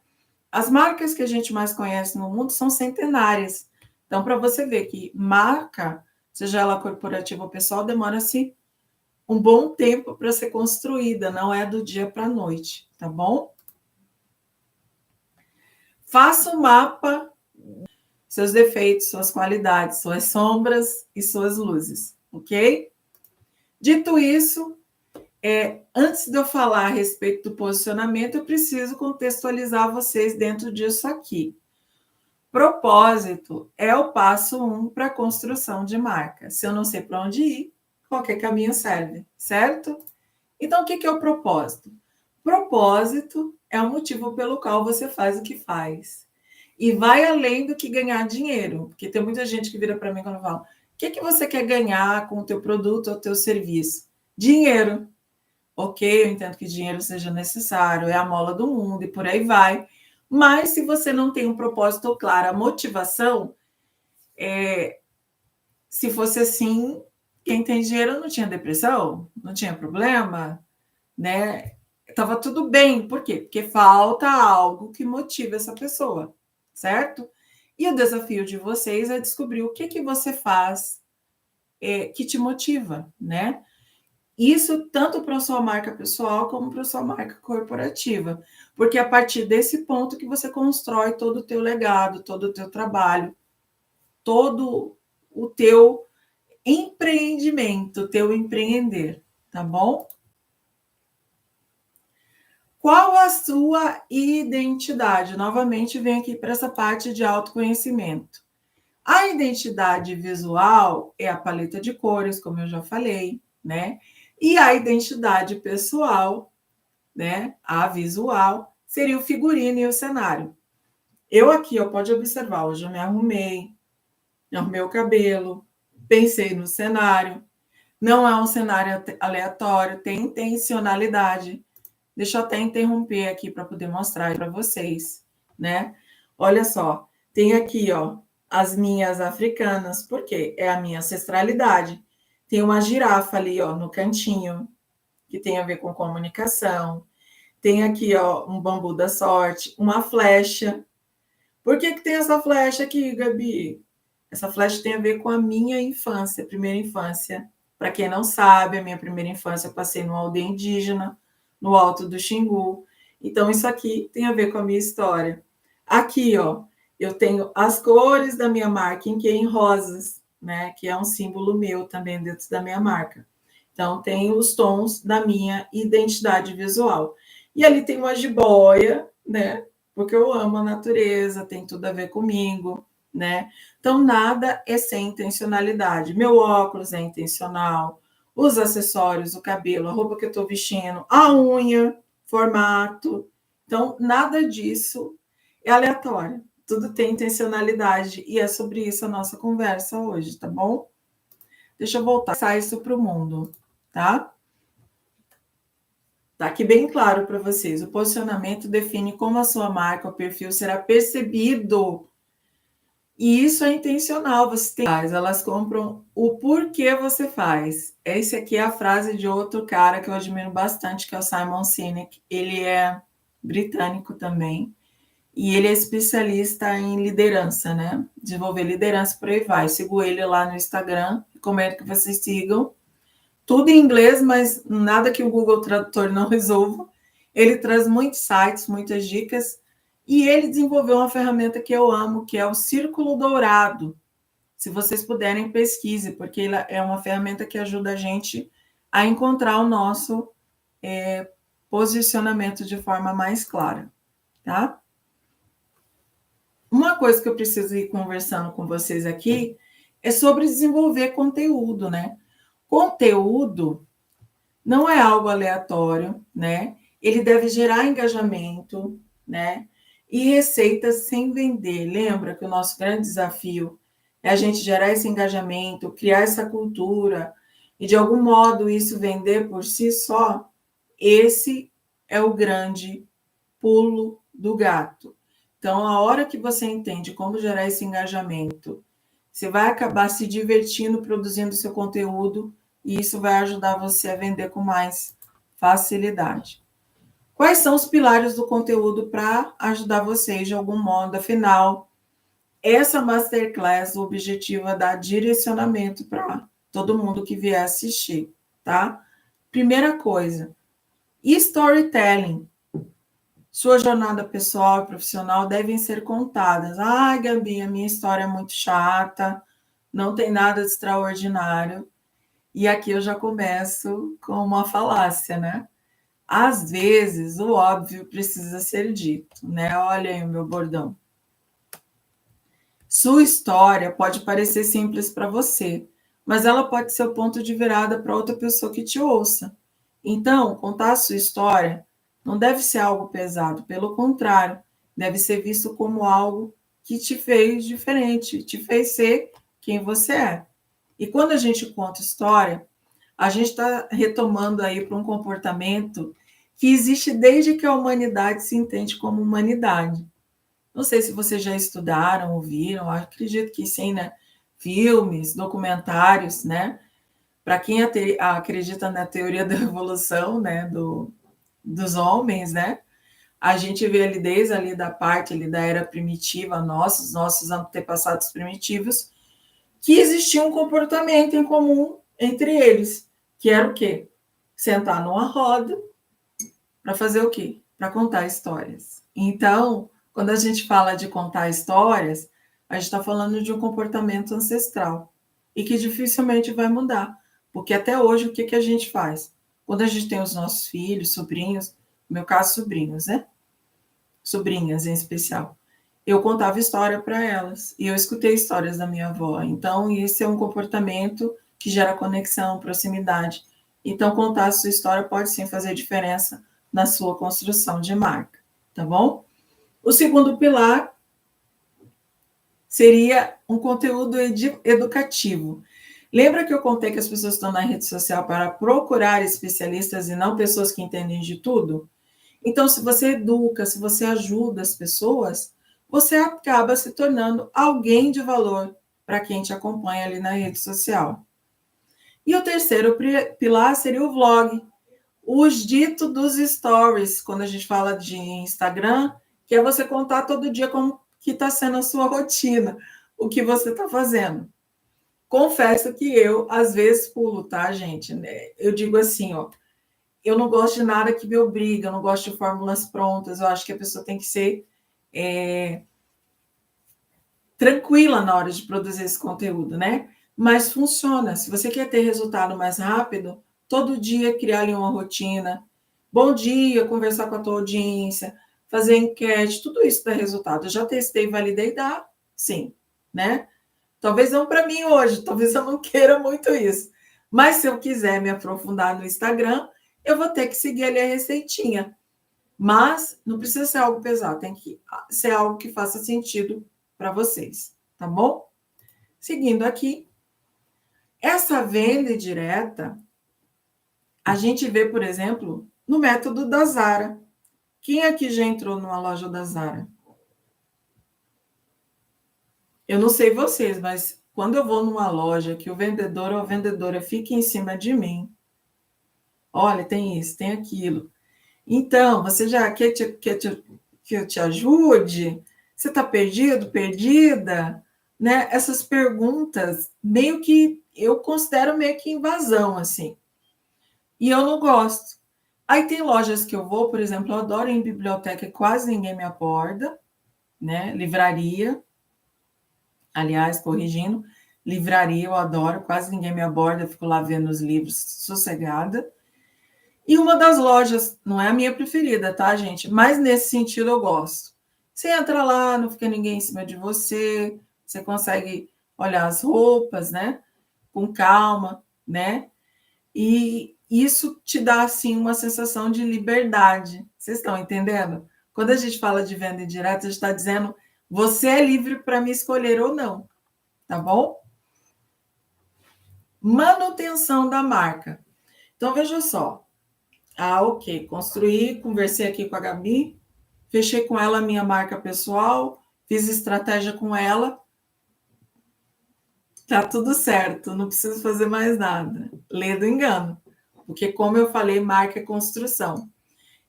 As marcas que a gente mais conhece no mundo são centenárias. Então, para você ver que marca, seja ela corporativa ou pessoal, demora-se um bom tempo para ser construída, não é do dia para a noite, tá bom? Faça um mapa, seus defeitos, suas qualidades, suas sombras e suas luzes, ok? Dito isso, antes de eu falar a respeito do posicionamento, eu preciso contextualizar vocês dentro disso aqui. Propósito é o passo 1 para a construção de marca. Se eu não sei para onde ir, qualquer caminho serve, certo? Então, o que é o propósito? Propósito é o motivo pelo qual você faz o que faz. E vai além do que ganhar dinheiro, porque tem muita gente que vira para mim quando fala: o que você quer ganhar com o teu produto ou o teu serviço? Dinheiro. Ok, eu entendo que dinheiro seja necessário, é a mola do mundo e por aí vai. Mas se você não tem um propósito claro, a motivação, se fosse assim, quem tem dinheiro não tinha depressão, não tinha problema, né? Estava tudo bem. Por quê? Porque falta algo que motive essa pessoa, certo? E o desafio de vocês é descobrir o que você faz que te motiva, né? Isso tanto para a sua marca pessoal como para a sua marca corporativa, porque é a partir desse ponto que você constrói todo o teu legado, todo o teu trabalho, todo o teu empreendimento, o teu empreender, tá bom? Qual a a sua identidade. Novamente, vem aqui para essa parte de autoconhecimento. A identidade visual é a paleta de cores, como eu já falei, né? E a identidade pessoal, né? A visual, seria o figurino e o cenário. Eu aqui, ó, pode observar, hoje eu me arrumei o cabelo, pensei no cenário. Não é um cenário aleatório, tem intencionalidade. Deixa eu até interromper aqui para poder mostrar para vocês, né? Olha só, tem aqui, ó, as minhas africanas, porque é a minha ancestralidade. Tem uma girafa ali, ó, no cantinho, que tem a ver com comunicação. Tem aqui, ó, um bambu da sorte, uma flecha. Por que tem essa flecha aqui, Gabi? Essa flecha tem a ver com a minha infância, primeira infância. Para quem não sabe, a minha primeira infância eu passei numa aldeia indígena, no Alto do Xingu. Então, isso aqui tem a ver com a minha história. Aqui, ó, eu tenho as cores da minha marca em rosas, né? Que é um símbolo meu também dentro da minha marca. Então, tem os tons da minha identidade visual. E ali tem uma jiboia, né? Porque eu amo a natureza, tem tudo a ver comigo, né? Então, nada é sem intencionalidade. Meu óculos é intencional, os acessórios, o cabelo, a roupa que eu estou vestindo, a unha, formato. Então, nada disso é aleatório. Tudo tem intencionalidade e é sobre isso a nossa conversa hoje, tá bom? Deixa eu voltar, passar isso para o mundo, tá? Tá aqui bem claro para vocês. O posicionamento define como a sua marca, o perfil será percebido. E isso é intencional. Você tem, elas compram o porquê você faz. Essa aqui é a frase de outro cara que eu admiro bastante, que é o Simon Sinek. Ele é britânico também. E ele é especialista em liderança, né? Desenvolver liderança, por aí vai. Sigo ele lá no Instagram. Recomendo que vocês sigam. Tudo em inglês, mas nada que o Google Tradutor não resolva. Ele traz muitos sites, muitas dicas, e ele desenvolveu uma ferramenta que eu amo, que é o Círculo Dourado. Se vocês puderem, pesquise, porque ela é uma ferramenta que ajuda a gente a encontrar o nosso posicionamento de forma mais clara, tá? Uma coisa que eu preciso ir conversando com vocês aqui é sobre desenvolver conteúdo, né? Conteúdo não é algo aleatório, né? Ele deve gerar engajamento, né? E receitas sem vender. Lembra que o nosso grande desafio é a gente gerar esse engajamento, criar essa cultura, e de algum modo isso vender por si só. Esse é o grande pulo do gato. Então, a hora que você entende como gerar esse engajamento, você vai acabar se divertindo produzindo seu conteúdo, e isso vai ajudar você a vender com mais facilidade. Quais são os pilares do conteúdo para ajudar vocês de algum modo? Afinal, essa masterclass, o objetivo é dar direcionamento para todo mundo que vier assistir, tá? Primeira coisa, storytelling. Sua jornada pessoal e profissional devem ser contadas. Ah, Gabi, a minha história é muito chata, não tem nada de extraordinário. E aqui eu já começo com uma falácia, né? Às vezes, o óbvio precisa ser dito, né? Olha aí o meu bordão. Sua história pode parecer simples para você, mas ela pode ser o ponto de virada para outra pessoa que te ouça. Então, contar a sua história não deve ser algo pesado, pelo contrário, deve ser visto como algo que te fez diferente, te fez ser quem você é. E quando a gente conta história, a gente está retomando aí para um comportamento que existe desde que a humanidade se entende como humanidade. Não sei se vocês já estudaram, ouviram, acredito que sim, né? Filmes, documentários, né? Para quem acredita na teoria da evolução, né? Dos homens, né? A gente vê ali desde ali da parte ali da era primitiva, nossos antepassados primitivos, que existia um comportamento em comum entre eles, que era o quê? Sentar numa roda para fazer o quê? Para contar histórias. Então, quando a gente fala de contar histórias, a gente está falando de um comportamento ancestral e que dificilmente vai mudar, porque até hoje o que a gente faz? Quando a gente tem os nossos filhos, sobrinhos, no meu caso, sobrinhos, né? Sobrinhas, em especial. Eu contava história para elas, e eu escutei histórias da minha avó. Então, esse é um comportamento que gera conexão, proximidade. Então, contar a sua história pode sim fazer diferença na sua construção de marca, tá bom? O segundo pilar seria um conteúdo educativo. Lembra que eu contei que as pessoas estão na rede social para procurar especialistas e não pessoas que entendem de tudo? Então, se você educa, se você ajuda as pessoas, você acaba se tornando alguém de valor para quem te acompanha ali na rede social. E o terceiro pilar seria o vlog. Os ditos dos stories, quando a gente fala de Instagram, que é você contar todo dia como que está sendo a sua rotina, o que você está fazendo. Confesso que eu, às vezes, pulo, tá, gente? Eu digo assim, ó, eu não gosto de nada que me obriga, eu não gosto de fórmulas prontas, eu acho que a pessoa tem que ser tranquila na hora de produzir esse conteúdo, né? Mas funciona. Se você quer ter resultado mais rápido, todo dia criar ali uma rotina. Bom dia, conversar com a tua audiência, fazer enquete, tudo isso dá resultado. Eu já testei, validei, dá sim, né? Talvez não para mim hoje, talvez eu não queira muito isso. Mas se eu quiser me aprofundar no Instagram, eu vou ter que seguir ali a receitinha. Mas não precisa ser algo pesado, tem que ser algo que faça sentido para vocês, tá bom? Seguindo aqui, essa venda direta, a gente vê, por exemplo, no método da Zara. Quem aqui já entrou numa loja da Zara? Eu não sei vocês, mas quando eu vou numa loja que o vendedor ou a vendedora fica em cima de mim, olha, tem isso, tem aquilo. Então, você já quer que eu te ajude? Você está perdido, perdida? Né? Essas perguntas, meio que eu considero meio que invasão, assim. E eu não gosto. Aí tem lojas que eu vou, por exemplo, eu adoro ir em biblioteca e quase ninguém me aborda, né? Livraria, aliás, corrigindo, livraria eu adoro, quase ninguém me aborda, eu fico lá vendo os livros sossegada. E uma das lojas, não é a minha preferida, tá, gente? Mas nesse sentido eu gosto. Você entra lá, não fica ninguém em cima de você, você consegue olhar as roupas, né? Com calma, né? E isso te dá, assim, uma sensação de liberdade. Vocês estão entendendo? Quando a gente fala de venda indireta, a gente está dizendo, você é livre para me escolher ou não, tá bom? Manutenção da marca. Então, veja só. Ah, ok. Construí, conversei aqui com a Gabi, fechei com ela a minha marca pessoal, fiz estratégia com ela. Tá tudo certo, não preciso fazer mais nada. Lê do engano. Porque, como eu falei, marca é construção.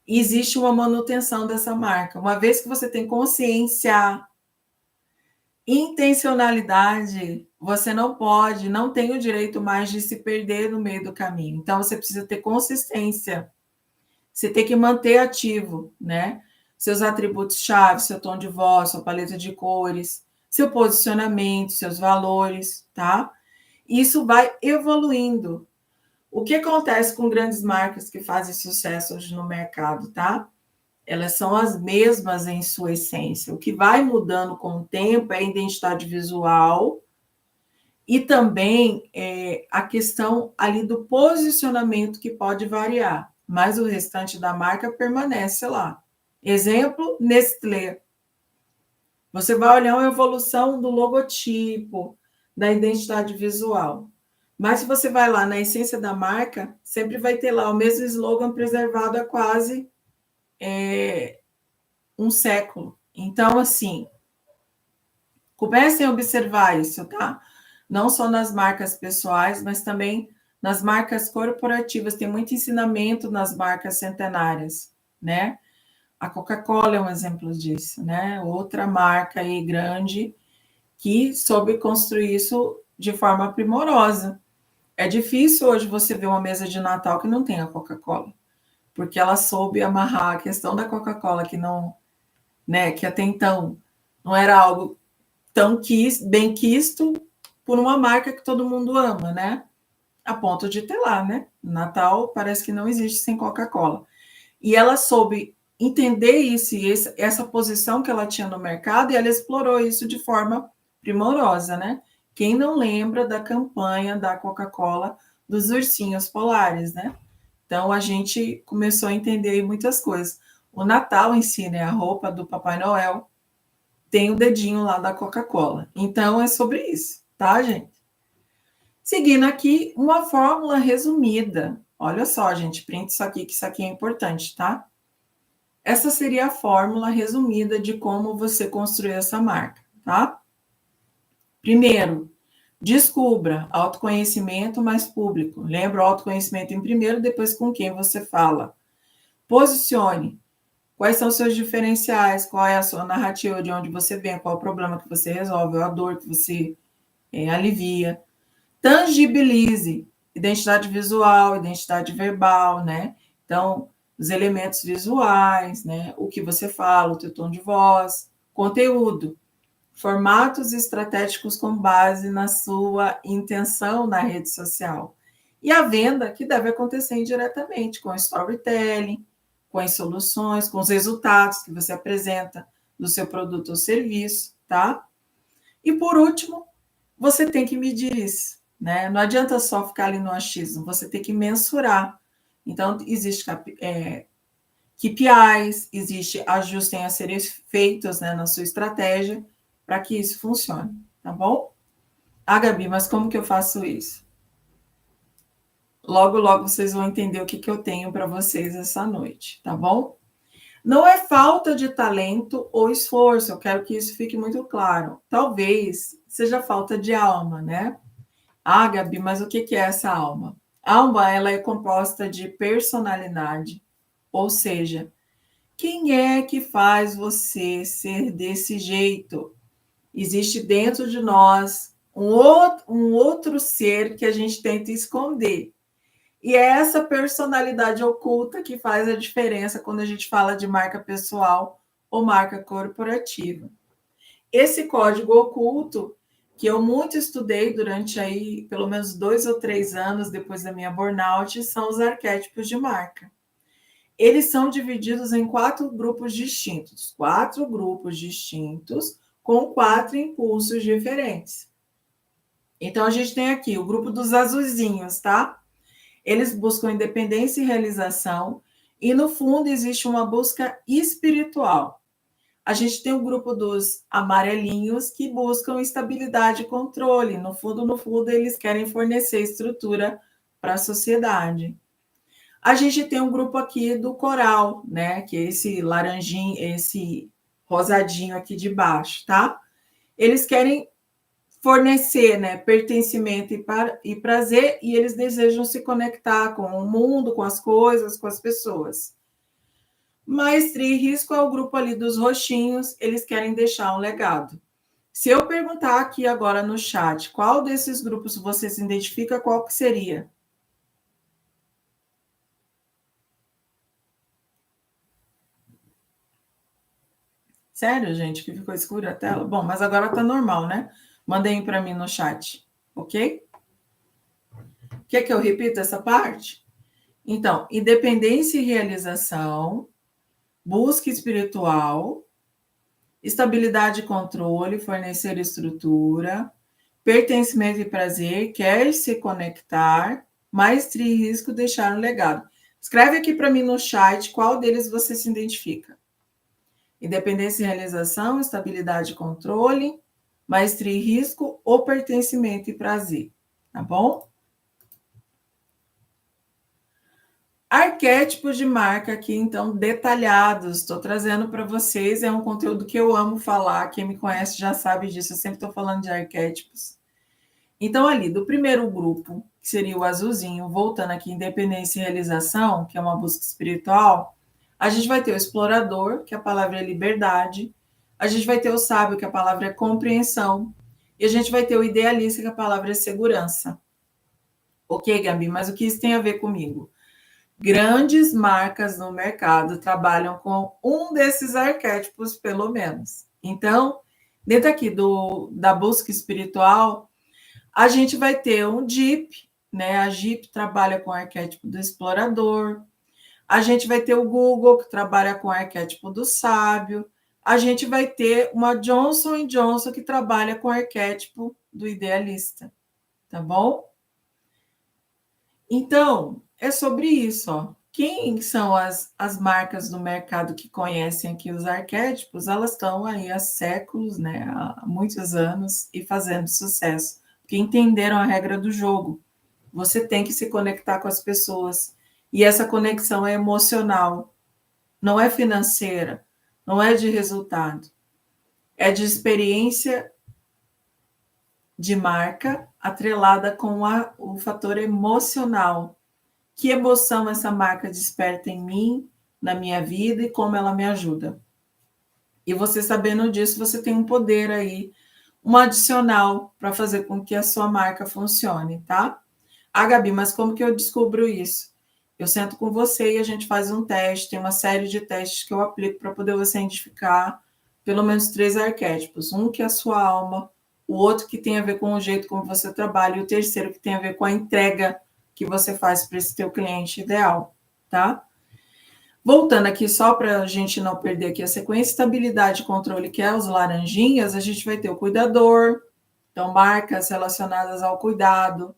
E existe uma manutenção dessa marca. Uma vez que você tem consciência, intencionalidade, você não pode, não tem o direito mais de se perder no meio do caminho. Então, você precisa ter consistência. Você tem que manter ativo, né? Seus atributos-chave, seu tom de voz, sua paleta de cores, seu posicionamento, seus valores, tá? Isso vai evoluindo. O que acontece com grandes marcas que fazem sucesso hoje no mercado, tá? Elas são as mesmas em sua essência. O que vai mudando com o tempo é a identidade visual e também a questão ali do posicionamento que pode variar, mas o restante da marca permanece lá. Exemplo, Nestlé. Você vai olhar a evolução do logotipo, da identidade visual. Mas se você vai lá na essência da marca, sempre vai ter lá o mesmo slogan preservado há quase um século. Então, assim, comecem a observar isso, tá? Não só nas marcas pessoais, mas também nas marcas corporativas. Tem muito ensinamento nas marcas centenárias, né? A Coca-Cola é um exemplo disso, né? Outra marca aí grande que soube construir isso de forma primorosa. É difícil hoje você ver uma mesa de Natal que não tenha Coca-Cola, porque ela soube amarrar a questão da Coca-Cola, que não, né, que até então não era algo tão bem quisto por uma marca que todo mundo ama, né? A ponto de ter lá, né? Natal parece que não existe sem Coca-Cola. E ela soube entender isso e essa posição que ela tinha no mercado, e ela explorou isso de forma primorosa, né? Quem não lembra da campanha da Coca-Cola dos ursinhos polares, né? Então, a gente começou a entender muitas coisas. O Natal em si, né? A roupa do Papai Noel tem o dedinho lá da Coca-Cola. Então, é sobre isso, tá, gente? Seguindo aqui, uma fórmula resumida. Olha só, gente, print isso aqui, que isso aqui é importante, tá? Essa seria a fórmula resumida de como você construir essa marca, tá? Primeiro, descubra autoconhecimento mais público. Lembra o autoconhecimento em primeiro, depois com quem você fala. Posicione. Quais são os seus diferenciais? Qual é a sua narrativa, de onde você vem? Qual é o problema que você resolve? Qual a dor que você alivia? Tangibilize. Identidade visual, identidade verbal, né? Então, os elementos visuais, né? O que você fala, o teu tom de voz. Conteúdo. Formatos estratégicos com base na sua intenção na rede social. E a venda, que deve acontecer indiretamente, com storytelling, com as soluções, com os resultados que você apresenta do seu produto ou serviço, tá? E por último, você tem que medir isso, né? Não adianta só ficar ali no achismo, você tem que mensurar. Então, existe KPIs, existe ajustes a serem feitos, né, na sua estratégia para que isso funcione, tá bom? Ah, Gabi, mas como que eu faço isso? Logo, logo vocês vão entender o que eu tenho para vocês essa noite, tá bom? Não é falta de talento ou esforço, eu quero que isso fique muito claro. Talvez seja falta de alma, né? Ah, Gabi, mas o que é essa alma? A alma, ela é composta de personalidade, ou seja, quem é que faz você ser desse jeito? Existe dentro de nós um outro ser que a gente tenta esconder. E é essa personalidade oculta que faz a diferença quando a gente fala de marca pessoal ou marca corporativa. Esse código oculto, que eu muito estudei durante aí pelo menos 2 ou 3 anos depois da minha burnout, são os arquétipos de marca. Eles são divididos em 4 grupos distintos. 4 grupos distintos com 4 impulsos diferentes. Então, a gente tem aqui o grupo dos azulzinhos, tá? Eles buscam independência e realização, e no fundo existe uma busca espiritual. A gente tem o grupo dos amarelinhos, que buscam estabilidade e controle. No fundo, eles querem fornecer estrutura para a sociedade. A gente tem um grupo aqui do coral, né? Que é esse laranjinho, esse rosadinho aqui de baixo, tá? Eles querem fornecer, né, pertencimento e prazer, e eles desejam se conectar com o mundo, com as coisas, com as pessoas. Maestria e risco é o grupo ali dos roxinhos, eles querem deixar um legado. Se eu perguntar aqui agora no chat, qual desses grupos você se identifica, qual que seria? Sério, gente, que ficou escura a tela? Bom, mas agora tá normal, né? Mandem para mim no chat, ok? Quer que eu repita essa parte? Então, independência e realização, busca espiritual, estabilidade e controle, fornecer estrutura, pertencimento e prazer, quer se conectar, maestria e risco, deixar um legado. Escreve aqui para mim no chat qual deles você se identifica. Independência e realização, estabilidade e controle, maestria e risco ou pertencimento e prazer, tá bom? Arquétipos de marca aqui, então, detalhados. Estou trazendo para vocês, é um conteúdo que eu amo falar. Quem me conhece já sabe disso, eu sempre estou falando de arquétipos. Então, ali, do primeiro grupo, que seria o azulzinho, voltando aqui, independência e realização, que é uma busca espiritual, a gente vai ter o explorador, que a palavra é liberdade, a gente vai ter o sábio, que a palavra é compreensão, e a gente vai ter o idealista, que a palavra é segurança. Ok, Gabi, mas o que isso tem a ver comigo? Grandes marcas no mercado trabalham com um desses arquétipos, pelo menos. Então, dentro aqui da busca espiritual, a gente vai ter um Jeep, né? A Jeep trabalha com o arquétipo do explorador. A gente vai ter o Google, que trabalha com o arquétipo do sábio. A gente vai ter uma Johnson Johnson, que trabalha com o arquétipo do idealista. Tá bom? Então, é sobre isso, ó. Quem são as marcas do mercado que conhecem aqui os arquétipos? Elas estão aí há séculos, né, há muitos anos, e fazendo sucesso, porque entenderam a regra do jogo. Você tem que se conectar com as pessoas, e essa conexão é emocional, não é financeira, não é de resultado, é de experiência de marca atrelada com o fator emocional. Que emoção essa marca desperta em mim, na minha vida, e como ela me ajuda. E você sabendo disso, você tem um poder aí, um adicional para fazer com que a sua marca funcione, tá? Ah, Gabi, mas como que eu descubro isso? Eu sento com você e a gente faz um teste, tem uma série de testes que eu aplico para poder você identificar pelo menos 3 arquétipos. Um que é a sua alma, o outro que tem a ver com o jeito como você trabalha, e o terceiro que tem a ver com a entrega que você faz para esse teu cliente ideal, tá? Voltando aqui, só para a gente não perder aqui a sequência, estabilidade e controle, que é os laranjinhas, a gente vai ter o cuidador, então marcas relacionadas ao cuidado.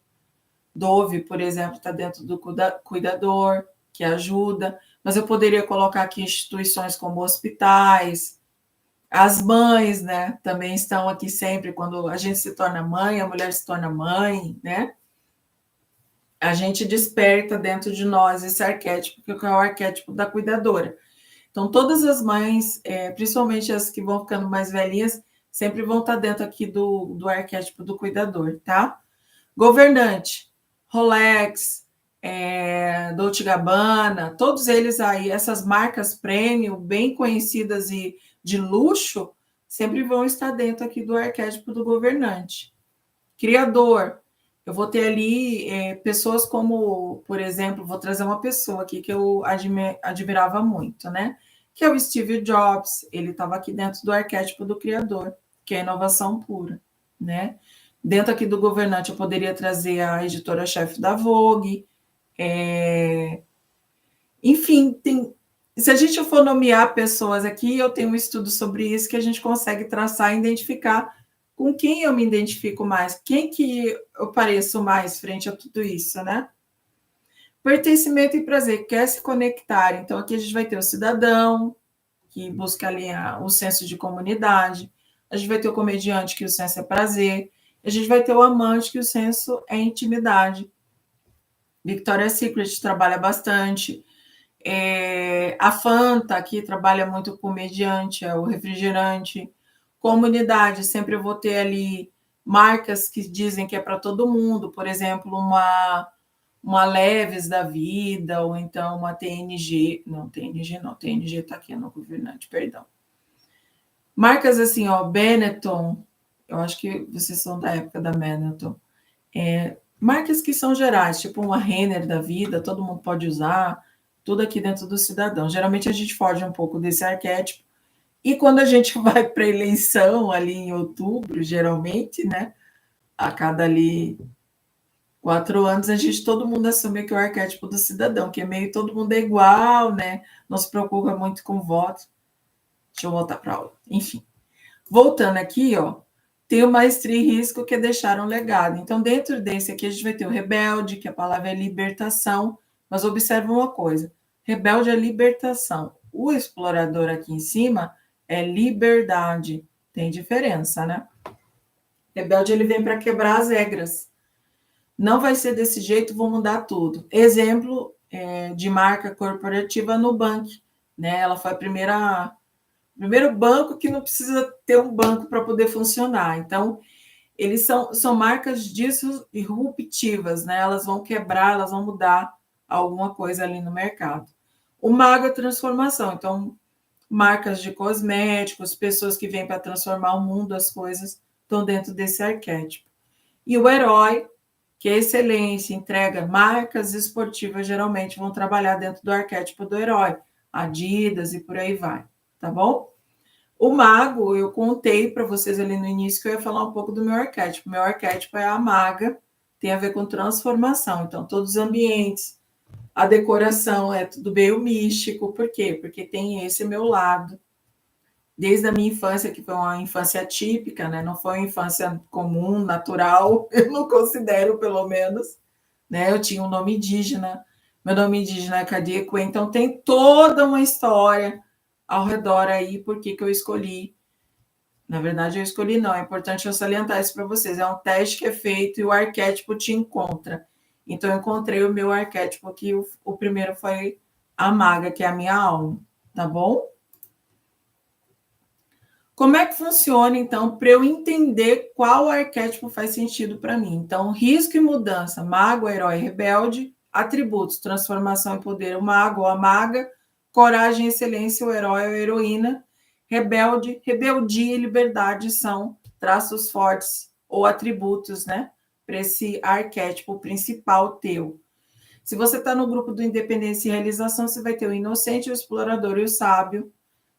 Dove, por exemplo, está dentro do cuidador, que ajuda, mas eu poderia colocar aqui instituições como hospitais, as mães, né, também estão aqui sempre, quando a gente se torna mãe, a mulher se torna mãe, né, a gente desperta dentro de nós esse arquétipo, que é o arquétipo da cuidadora. Então, todas as mães, principalmente as que vão ficando mais velhinhas, sempre vão estar dentro aqui do arquétipo do cuidador, tá? Governante, Rolex, Dolce & Gabbana, todos eles aí, essas marcas premium, bem conhecidas e de luxo, sempre vão estar dentro aqui do arquétipo do governante. Criador, eu vou ter ali pessoas como, por exemplo, vou trazer uma pessoa aqui que eu admirava muito, né? Que é o Steve Jobs, ele estava aqui dentro do arquétipo do criador, que é a inovação pura, né? Dentro aqui do governante, eu poderia trazer a editora-chefe da Vogue. Enfim, se a gente for nomear pessoas aqui, eu tenho um estudo sobre isso que a gente consegue traçar e identificar com quem eu me identifico mais, quem que eu pareço mais frente a tudo isso, né? Pertencimento e prazer, quer se conectar. Então, aqui a gente vai ter o cidadão, que busca ali o senso de comunidade. A gente vai ter o comediante, que o senso é prazer. A gente vai ter o amante, que o senso é intimidade. Victoria's Secret trabalha bastante. A Fanta, que trabalha muito com mediante, é o refrigerante. Comunidade, sempre eu vou ter ali marcas que dizem que é para todo mundo, por exemplo, uma Leves da vida, ou então uma TNG, não, TNG está aqui no governante, perdão. Marcas assim, ó, Benetton, eu acho que vocês são da época da Benetton, marcas que são gerais, tipo uma Renner da vida, todo mundo pode usar, tudo aqui dentro do cidadão. Geralmente a gente foge um pouco desse arquétipo, e quando a gente vai para a eleição, ali em outubro, geralmente, né, a cada ali 4 anos, todo mundo assume que é o arquétipo do cidadão, que é meio todo mundo é igual, né, não se preocupa muito com voto. Deixa eu voltar para a aula. Enfim, voltando aqui, ó, tem o maestria e risco, que é deixar um legado. Então, dentro desse aqui, a gente vai ter o rebelde, que a palavra é libertação, mas observa uma coisa, rebelde é libertação. O explorador aqui em cima é liberdade. Tem diferença, né? Rebelde, ele vem para quebrar as regras. Não vai ser desse jeito, vou mudar tudo. Exemplo de marca corporativa, Nubank, né? Ela foi a primeiro banco que não precisa ter um banco para poder funcionar. Então, eles são marcas disruptivas, né? Elas vão quebrar, elas vão mudar alguma coisa ali no mercado. O mago é transformação. Então, marcas de cosméticos, pessoas que vêm para transformar o mundo, as coisas, estão dentro desse arquétipo. E o herói, que é excelência, entrega, marcas esportivas geralmente vão trabalhar dentro do arquétipo do herói, Adidas e por aí vai, tá bom? O mago, eu contei para vocês ali no início que eu ia falar um pouco do meu arquétipo. Meu arquétipo é a maga, tem a ver com transformação. Então, todos os ambientes, A decoração é tudo meio místico. Por quê? Porque tem esse meu lado. Desde a minha infância, que foi uma infância atípica, né? Não foi uma infância comum, natural, eu não considero, pelo menos. Né? Eu tinha um nome indígena, meu nome indígena é Cadieco, então tem toda uma história ao redor aí, por que eu escolhi. Na verdade, eu escolhi não, é importante eu salientar isso para vocês. É um teste que é feito e o arquétipo te encontra. Então, eu encontrei o meu arquétipo, que o primeiro foi a maga, que é a minha alma, tá bom? Como é que funciona, então, para eu entender qual arquétipo faz sentido para mim? Então, risco e mudança, mago, herói, rebelde, atributos, transformação e poder, o mago ou a maga, coragem, excelência, o herói ou a heroína, rebelde, rebeldia e liberdade são traços fortes ou atributos, né? Para esse arquétipo principal teu. Se você está no grupo do Independência e Realização, você vai ter o inocente, o explorador e o sábio.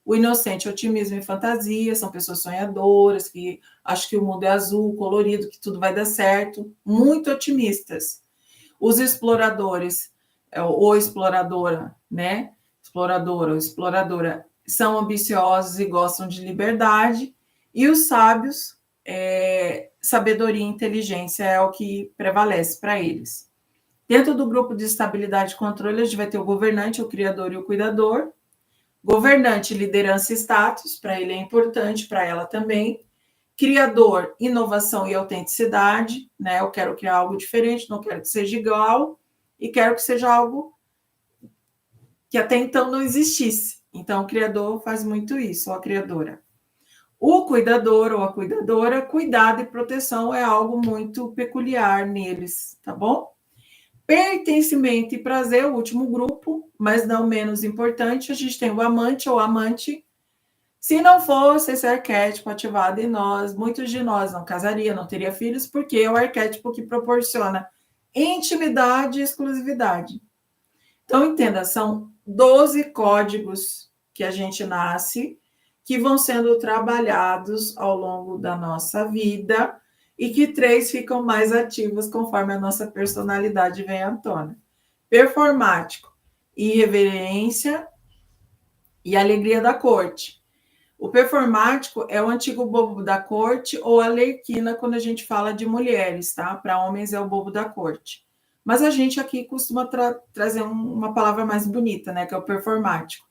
O inocente, otimismo e fantasia, são pessoas sonhadoras, que acham que o mundo é azul, colorido, que tudo vai dar certo, muito otimistas. Os exploradores, ou exploradora, né? Exploradora ou exploradora, são ambiciosos e gostam de liberdade. E os sábios, sabedoria e inteligência é o que prevalece para eles. Dentro do grupo de estabilidade e controle, a gente vai ter o governante, o criador e o cuidador. Governante, liderança e status, para ele é importante, para ela também. Criador, inovação e autenticidade, né? Eu quero criar algo diferente, não quero que seja igual, e quero que seja algo que até então não existisse. Então, o criador faz muito isso, ou a criadora. O cuidador ou a cuidadora, cuidado e proteção é algo muito peculiar neles, tá bom? Pertencimento e prazer, o último grupo, mas não menos importante, a gente tem o amante ou amante. Se não fosse esse arquétipo ativado em nós, muitos de nós não casaria, não teria filhos, porque é o arquétipo que proporciona intimidade e exclusividade. Então, entenda, são 12 códigos que a gente nasce, que vão sendo trabalhados ao longo da nossa vida, e que 3 ficam mais ativos conforme a nossa personalidade vem à tona. Performático, irreverência e alegria da corte. O performático é o antigo bobo da corte ou a Arlequina quando a gente fala de mulheres, tá? Para homens é o bobo da corte. Mas a gente aqui costuma trazer uma palavra mais bonita, né? Que é o performático.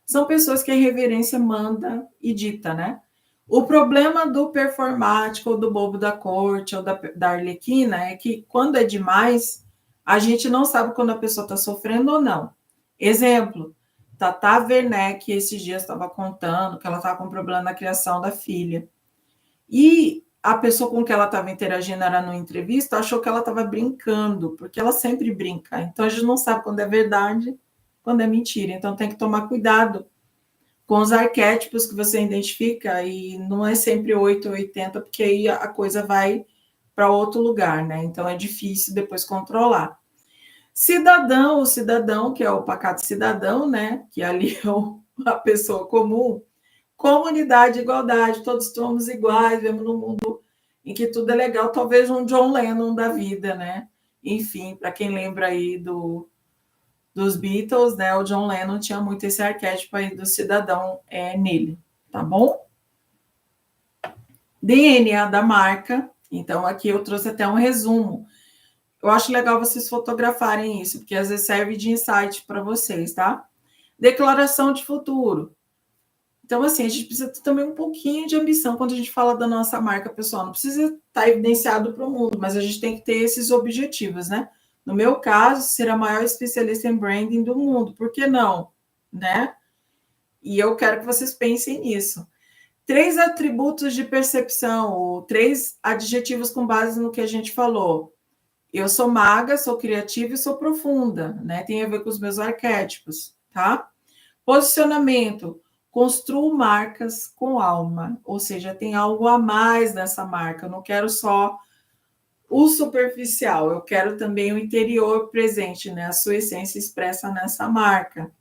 São pessoas que a irreverência manda e dita, né? O problema do performático, ou do bobo da corte, ou da Arlequina, é que quando é demais, a gente não sabe quando a pessoa está sofrendo ou não. Exemplo, Tata Werneck, esses dias estava contando que ela estava com problema na criação da filha. E a pessoa com que ela estava interagindo era numa entrevista, achou que ela estava brincando, porque ela sempre brinca. Então, a gente não sabe quando é verdade, quando é mentira. Então, tem que tomar cuidado com os arquétipos que você identifica, e não é sempre 8 ou 80, porque aí a coisa vai para outro lugar, né? Então é difícil depois controlar. Cidadão, o cidadão, que é o pacato cidadão, né? Que ali é a pessoa comum. Comunidade, igualdade, todos somos iguais, vivemos num mundo em que tudo é legal, talvez um John Lennon da vida, né? Enfim, para quem lembra aí dos Beatles, né? O John Lennon tinha muito esse arquétipo aí do cidadão nele, tá bom? DNA da marca. Então, aqui eu trouxe até um resumo. Eu acho legal vocês fotografarem isso, porque às vezes serve de insight para vocês, tá? Declaração de futuro. Então, assim, a gente precisa ter também um pouquinho de ambição quando a gente fala da nossa marca pessoal. Não precisa estar evidenciado para o mundo, mas a gente tem que ter esses objetivos, né? No meu caso, ser a maior especialista em branding do mundo. Por que não? Né? E eu quero que vocês pensem nisso. 3 atributos de percepção, ou 3 adjetivos com base no que a gente falou. Eu sou maga, sou criativa e sou profunda, né? Tem a ver com os meus arquétipos, tá? Posicionamento. Construo marcas com alma, ou seja, tem algo a mais nessa marca. Eu não quero só o superficial, eu quero também o interior presente, né? A sua essência expressa nessa marca.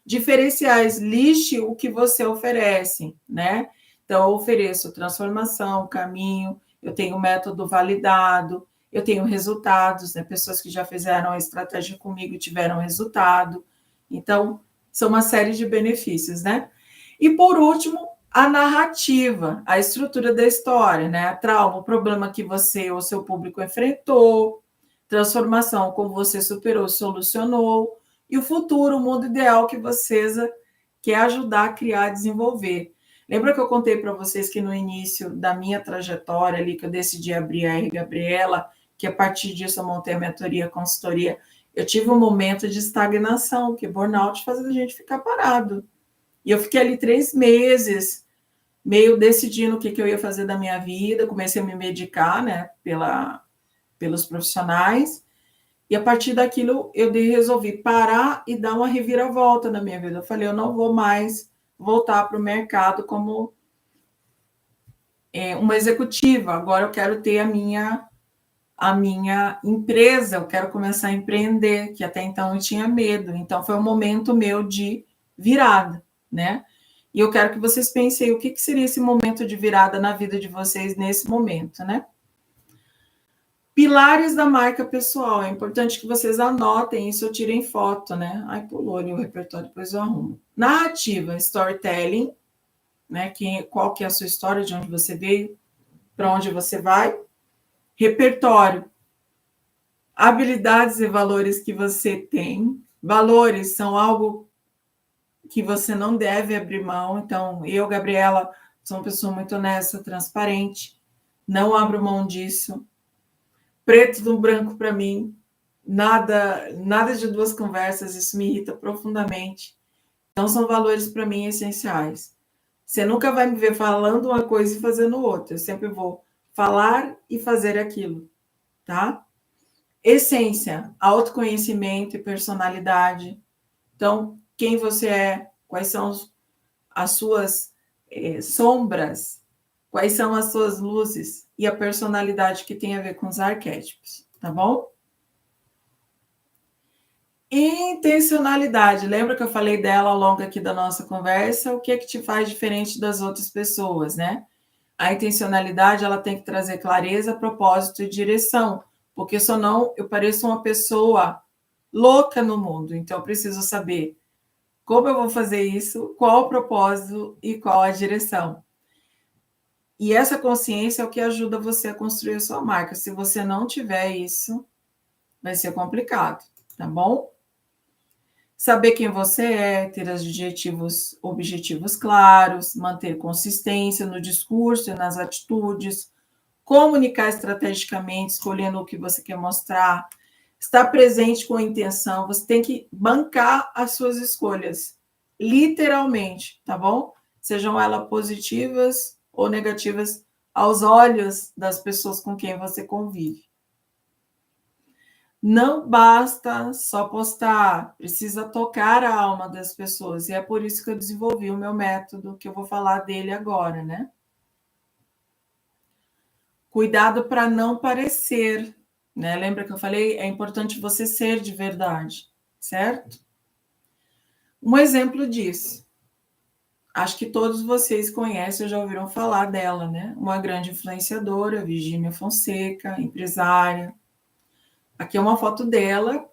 Diferenciais, liste o que você oferece, né? Então, eu ofereço transformação, caminho, eu tenho método validado, eu tenho resultados, né? Pessoas que já fizeram a estratégia comigo e tiveram resultado. Então, são uma série de benefícios, né? E, por último, a narrativa, a estrutura da história, né? A trauma, o problema que você ou seu público enfrentou, transformação, como você superou, solucionou, e o futuro, o mundo ideal que vocês quer ajudar a criar, a desenvolver. Lembra que eu contei para vocês que no início da minha trajetória ali, que eu decidi abrir a R. Gabriela, que a partir disso eu montei a mentoria, a consultoria, eu tive um momento de estagnação, que burnout faz a gente ficar parado. E eu fiquei ali 3 meses, meio decidindo o que eu ia fazer da minha vida, comecei a me medicar, né, pelos profissionais, e a partir daquilo eu resolvi parar e dar uma reviravolta na minha vida. Eu falei, eu não vou mais voltar para o mercado como uma executiva, agora eu quero ter a minha empresa, eu quero começar a empreender, que até então eu tinha medo. Então, foi um momento meu de virada, né? E eu quero que vocês pensem o que seria esse momento de virada na vida de vocês nesse momento, né? Pilares da marca pessoal. É importante que vocês anotem isso ou tirem foto, né? Ai, pulou ali o repertório, depois eu arrumo. Narrativa, storytelling, né? Qual que é a sua história, de onde você veio, para onde você vai. Repertório, habilidades e valores que você tem. Valores são algo que você não deve abrir mão. Então, eu, Gabriela, sou uma pessoa muito honesta, transparente, não abro mão disso. Preto no branco para mim, nada de duas conversas, isso me irrita profundamente. Então, são valores para mim essenciais. Você nunca vai me ver falando uma coisa e fazendo outra. Eu sempre vou falar e fazer aquilo, tá? Essência, autoconhecimento e personalidade. Então, quem você é, quais são as suas sombras, quais são as suas luzes e a personalidade que tem a ver com os arquétipos, tá bom? Intencionalidade, lembra que eu falei dela ao longo aqui da nossa conversa? O que é que te faz diferente das outras pessoas, né? A intencionalidade, ela tem que trazer clareza, propósito e direção, porque senão eu pareço uma pessoa louca no mundo. Então, eu preciso saber como eu vou fazer isso, qual o propósito e qual a direção. E essa consciência é o que ajuda você a construir a sua marca. Se você não tiver isso, vai ser complicado, tá bom? Saber quem você é, ter objetivos claros, manter consistência no discurso e nas atitudes, comunicar estrategicamente, escolhendo o que você quer mostrar, estar presente com intenção, você tem que bancar as suas escolhas, literalmente, tá bom? Sejam elas positivas ou negativas aos olhos das pessoas com quem você convive. Não basta só postar, precisa tocar a alma das pessoas, e é por isso que eu desenvolvi o meu método, que eu vou falar dele agora, né? Cuidado para não parecer, né? Lembra que eu falei? É importante você ser de verdade, certo? Um exemplo disso. Acho que todos vocês conhecem ou já ouviram falar dela, né? Uma grande influenciadora, Virgínia Fonseca, empresária. Aqui é uma foto dela,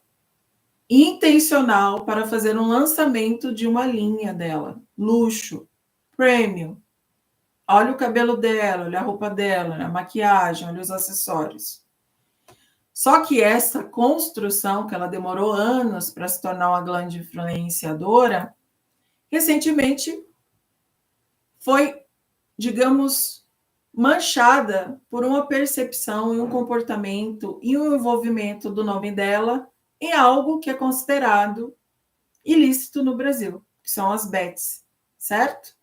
intencional, para fazer um lançamento de uma linha dela. Luxo, premium. Olha o cabelo dela, olha a roupa dela, a maquiagem, olha os acessórios. Só que essa construção, que ela demorou anos para se tornar uma grande influenciadora, recentemente foi, digamos, manchada por uma percepção e um comportamento e um envolvimento do nome dela em algo que é considerado ilícito no Brasil, que são as bets, certo?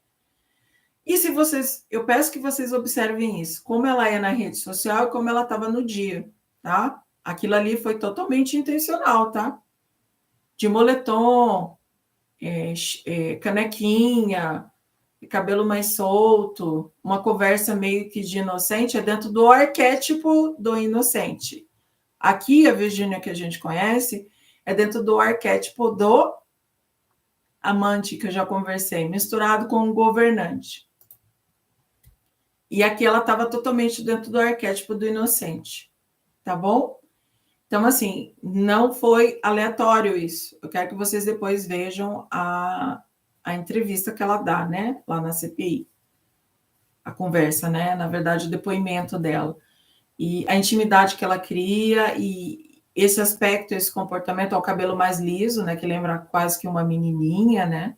E se vocês, eu peço que vocês observem isso, como ela é na rede social e como ela estava no dia, tá? Aquilo ali foi totalmente intencional, tá? De moletom, canequinha, cabelo mais solto, uma conversa meio que de inocente, é dentro do arquétipo do inocente. Aqui, a Virgínia que a gente conhece, é dentro do arquétipo do amante, que eu já conversei, misturado com o governante. E aqui ela estava totalmente dentro do arquétipo do inocente, tá bom? Então, assim, não foi aleatório isso. Eu quero que vocês depois vejam a entrevista que ela dá, né? Lá na CPI. A conversa, né? Na verdade, o depoimento dela. E a intimidade que ela cria e esse aspecto, esse comportamento, ao cabelo mais liso, né? Que lembra quase que uma menininha, né?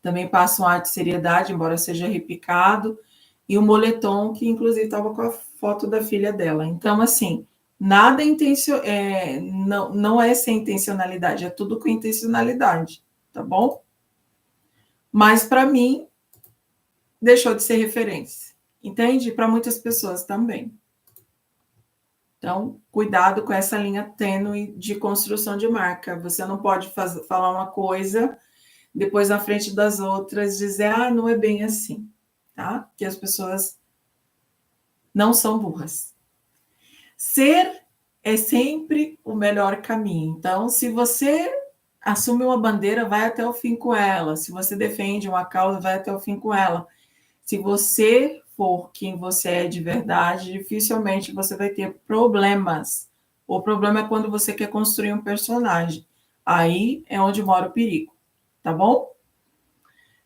Também passa um ar de seriedade, embora seja repicado. E o moletom, que inclusive estava com a foto da filha dela. Então, assim, nada não é sem intencionalidade, é tudo com intencionalidade, tá bom? Mas, para mim, deixou de ser referência, entende? Para muitas pessoas também. Então, cuidado com essa linha tênue de construção de marca. Você não pode falar uma coisa, depois na frente das outras dizer, não é bem assim, tá? Que as pessoas não são burras. Ser é sempre o melhor caminho. Então, se você assume uma bandeira, vai até o fim com ela. Se você defende uma causa, vai até o fim com ela. Se você for quem você é de verdade, dificilmente você vai ter problemas. O problema é quando você quer construir um personagem. Aí é onde mora o perigo, tá bom?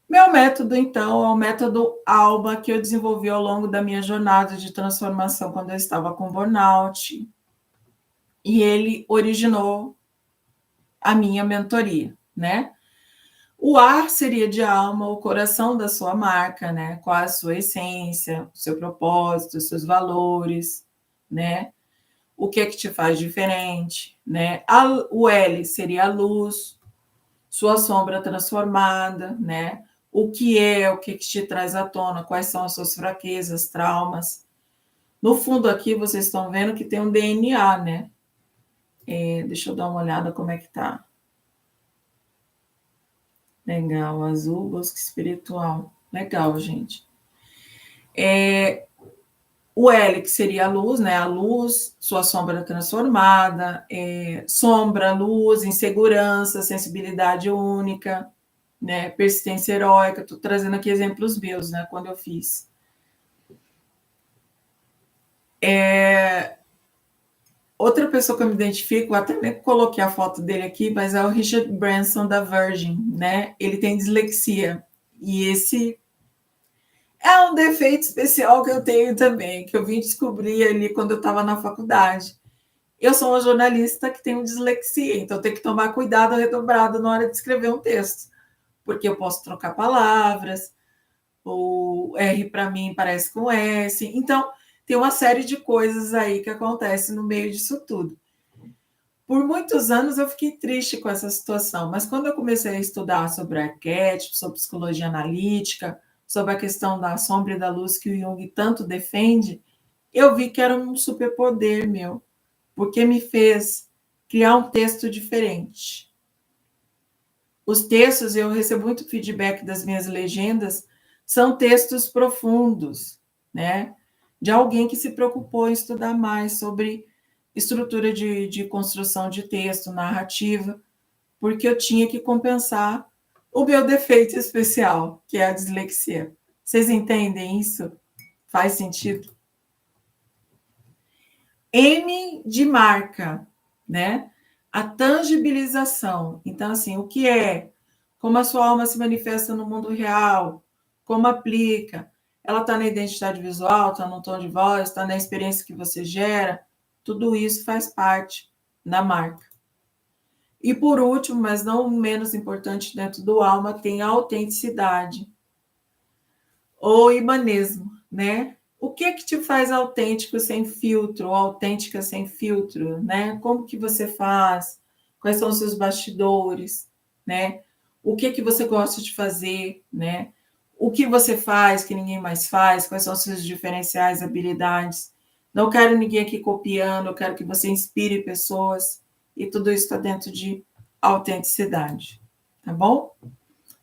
Meu método, então, é o método ALBA, que eu desenvolvi ao longo da minha jornada de transformação quando eu estava com burnout. E ele originou a minha mentoria, né? O ar seria de alma, o coração da sua marca, né? Qual a sua essência, o seu propósito, os seus valores, né? O que é que te faz diferente, né? O L seria a luz, sua sombra transformada, né? O que te traz à tona, quais são as suas fraquezas, traumas. No fundo aqui, vocês estão vendo que tem um DNA, né? Deixa eu dar uma olhada como é que tá. Legal, azul, busca espiritual. Legal, gente. O L, que seria a luz, né? A luz, sua sombra transformada, sombra, luz, insegurança, sensibilidade única, né? Persistência heróica. Estou trazendo aqui exemplos meus, né? Quando eu fiz. Outra pessoa que eu me identifico, até nem coloquei a foto dele aqui, mas é o Richard Branson da Virgin, né? Ele tem dislexia. E esse é um defeito especial que eu tenho também, que eu vim descobrir ali quando eu estava na faculdade. Eu sou uma jornalista que tem dislexia, então eu tenho que tomar cuidado redobrado na hora de escrever um texto, porque eu posso trocar palavras, o R para mim parece com S, então tem uma série de coisas aí que acontecem no meio disso tudo. Por muitos anos eu fiquei triste com essa situação, mas quando eu comecei a estudar sobre arquétipos, sobre psicologia analítica, sobre a questão da sombra e da luz que o Jung tanto defende, eu vi que era um superpoder meu, porque me fez criar um texto diferente. Os textos, eu recebo muito feedback das minhas legendas, são textos profundos, né? De alguém que se preocupou em estudar mais sobre estrutura de construção de texto, narrativa, porque eu tinha que compensar o meu defeito especial, que é a dislexia. Vocês entendem isso? Faz sentido? M de marca, né? A tangibilização. Então, assim, o que é? Como a sua alma se manifesta no mundo real? Como aplica? Ela está na identidade visual, está no tom de voz, está na experiência que você gera. Tudo isso faz parte da marca. E por último, mas não menos importante dentro do alma, tem a autenticidade. Ou imanesmo, né? O que é que te faz autêntico sem filtro, ou autêntica sem filtro, né? Como que você faz? Quais são os seus bastidores, né? O que é que você gosta de fazer, né? O que você faz que ninguém mais faz? Quais são os seus diferenciais, habilidades? Não quero ninguém aqui copiando, eu quero que você inspire pessoas, e tudo isso está dentro de autenticidade, tá bom?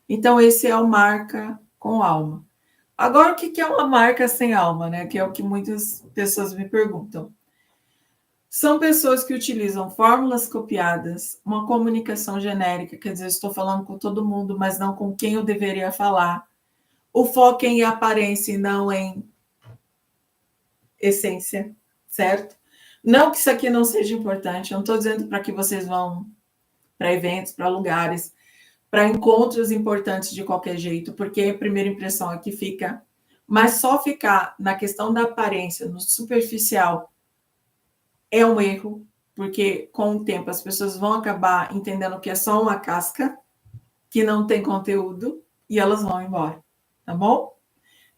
Então, esse é o Marca com Alma. Agora, o que é uma marca sem alma, né? Que é o que muitas pessoas me perguntam. São pessoas que utilizam fórmulas copiadas, uma comunicação genérica, quer dizer, estou falando com todo mundo, mas não com quem eu deveria falar. O foco é em aparência e não em essência, certo? Não que isso aqui não seja importante, eu não estou dizendo para que vocês vão para eventos, para lugares, para encontros importantes de qualquer jeito, porque a primeira impressão é que fica. Mas só ficar na questão da aparência, no superficial, é um erro, porque com o tempo as pessoas vão acabar entendendo que é só uma casca, que não tem conteúdo, e elas vão embora, tá bom?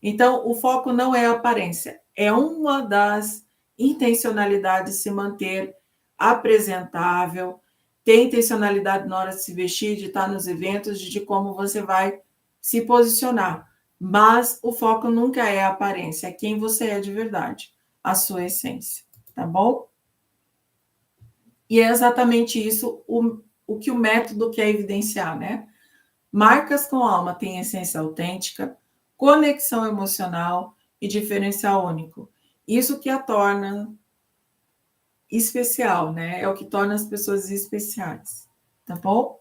Então, o foco não é a aparência, é uma das intencionalidades se manter apresentável, ter intencionalidade na hora de se vestir, de estar nos eventos, de como você vai se posicionar. Mas o foco nunca é a aparência, é quem você é de verdade, a sua essência, tá bom? E é exatamente isso o que o método quer evidenciar, né? Marcas com alma têm essência autêntica, conexão emocional e diferencial único. Isso que a torna especial, né? É o que torna as pessoas especiais, tá bom?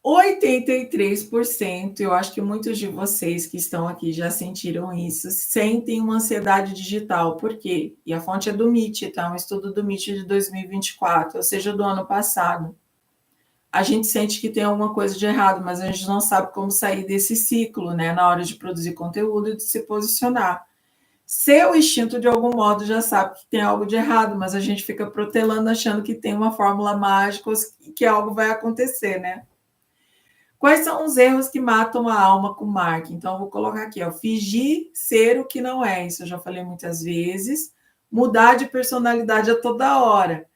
83%, eu acho que muitos de vocês que estão aqui já sentiram isso, sentem uma ansiedade digital. Por quê? E a fonte é do MIT, tá? Um estudo do MIT de 2024, ou seja, do ano passado. A gente sente que tem alguma coisa de errado, mas a gente não sabe como sair desse ciclo, né? Na hora de produzir conteúdo e de se posicionar. Seu instinto, de algum modo, já sabe que tem algo de errado, mas a gente fica protelando achando que tem uma fórmula mágica e que algo vai acontecer, né? Quais são os erros que matam a alma com marca? Então, eu vou colocar aqui, ó, fingir ser o que não é. Isso eu já falei muitas vezes. Mudar de personalidade a toda hora.